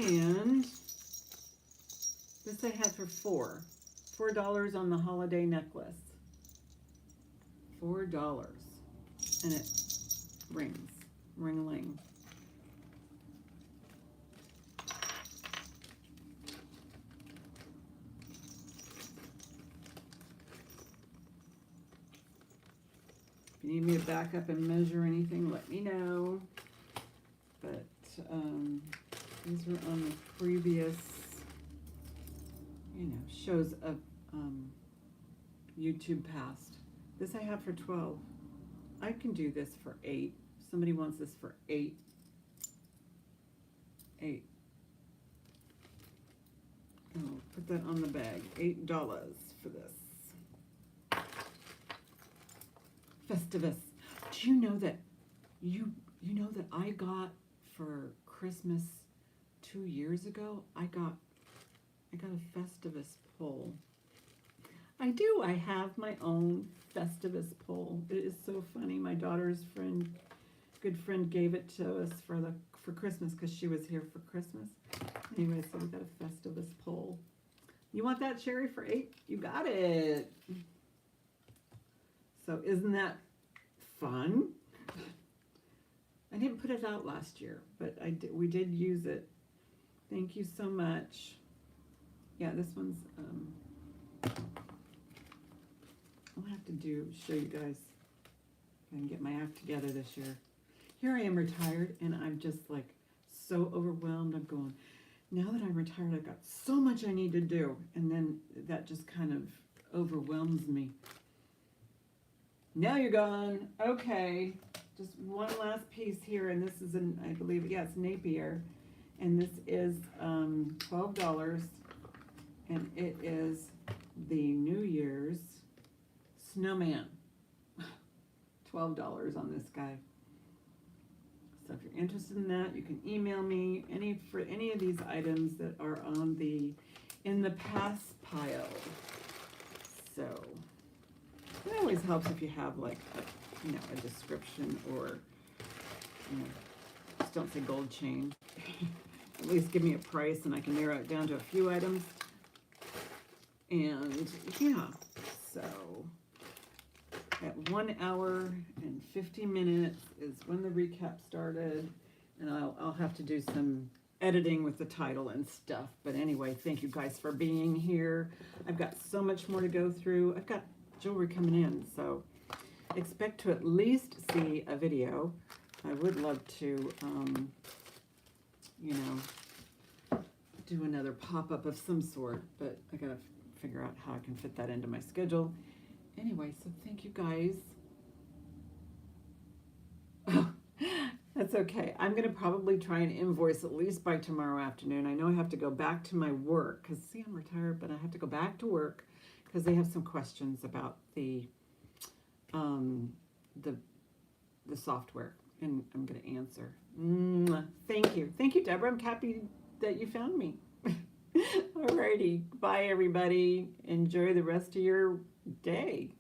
And this I had for $4 on the holiday necklace. $4. And it rings. Ring-a-ling. If you need me to back up and measure anything, let me know. But these were on the previous, shows of YouTube past. This I have for 12. I can do this for 8. Somebody wants this for 8. 8. Oh, put that on the bag. $8 for this. Festivus. Do you know that you know that I got for Christmas 2 years ago? I got a Festivus pole. I do. I have my own Festivus pole. It is so funny. My daughter's good friend gave it to us for Christmas because she was here for Christmas. Anyway, so we got a Festivus pole. You want that, Sherry, for 8? You got it. So isn't that fun? I didn't put it out last year, but we did use it. Thank you so much. Yeah, this one's, I'll have to show you guys if I can get my act together this year. Here I am retired, and I'm just like so overwhelmed. I'm going, now that I'm retired, I've got so much I need to do, and then that just kind of overwhelms me. Now you're gone. Okay, just one last piece here, and this is I believe, yeah, it's Napier, and this is $12, and it is the New Year's Snowman. $12 on this guy. So if you're interested in that, you can email me for any of these items that are on in the past pile. So it always helps if you have like a description, or just don't say gold chain. At least give me a price and I can narrow it down to a few items. And yeah, so at 1 hour and 50 minutes is when the recap started, and I'll have to do some editing with the title and stuff. But anyway, thank you guys for being here. I've got so much more to go through. I've got jewelry coming in, so expect to at least see a video. I would love to, do another pop-up of some sort, but I gotta figure out how I can fit that into my schedule. Anyway, so thank you guys. Oh, that's okay. I'm going to probably try and invoice at least by tomorrow afternoon. I know I have to go back to my work because, see, I'm retired, but I have to go back to work because they have some questions about the software, and I'm going to answer. Thank you. Thank you, Deborah. I'm happy that you found me. Alrighty. Bye, everybody. Enjoy the rest of your day.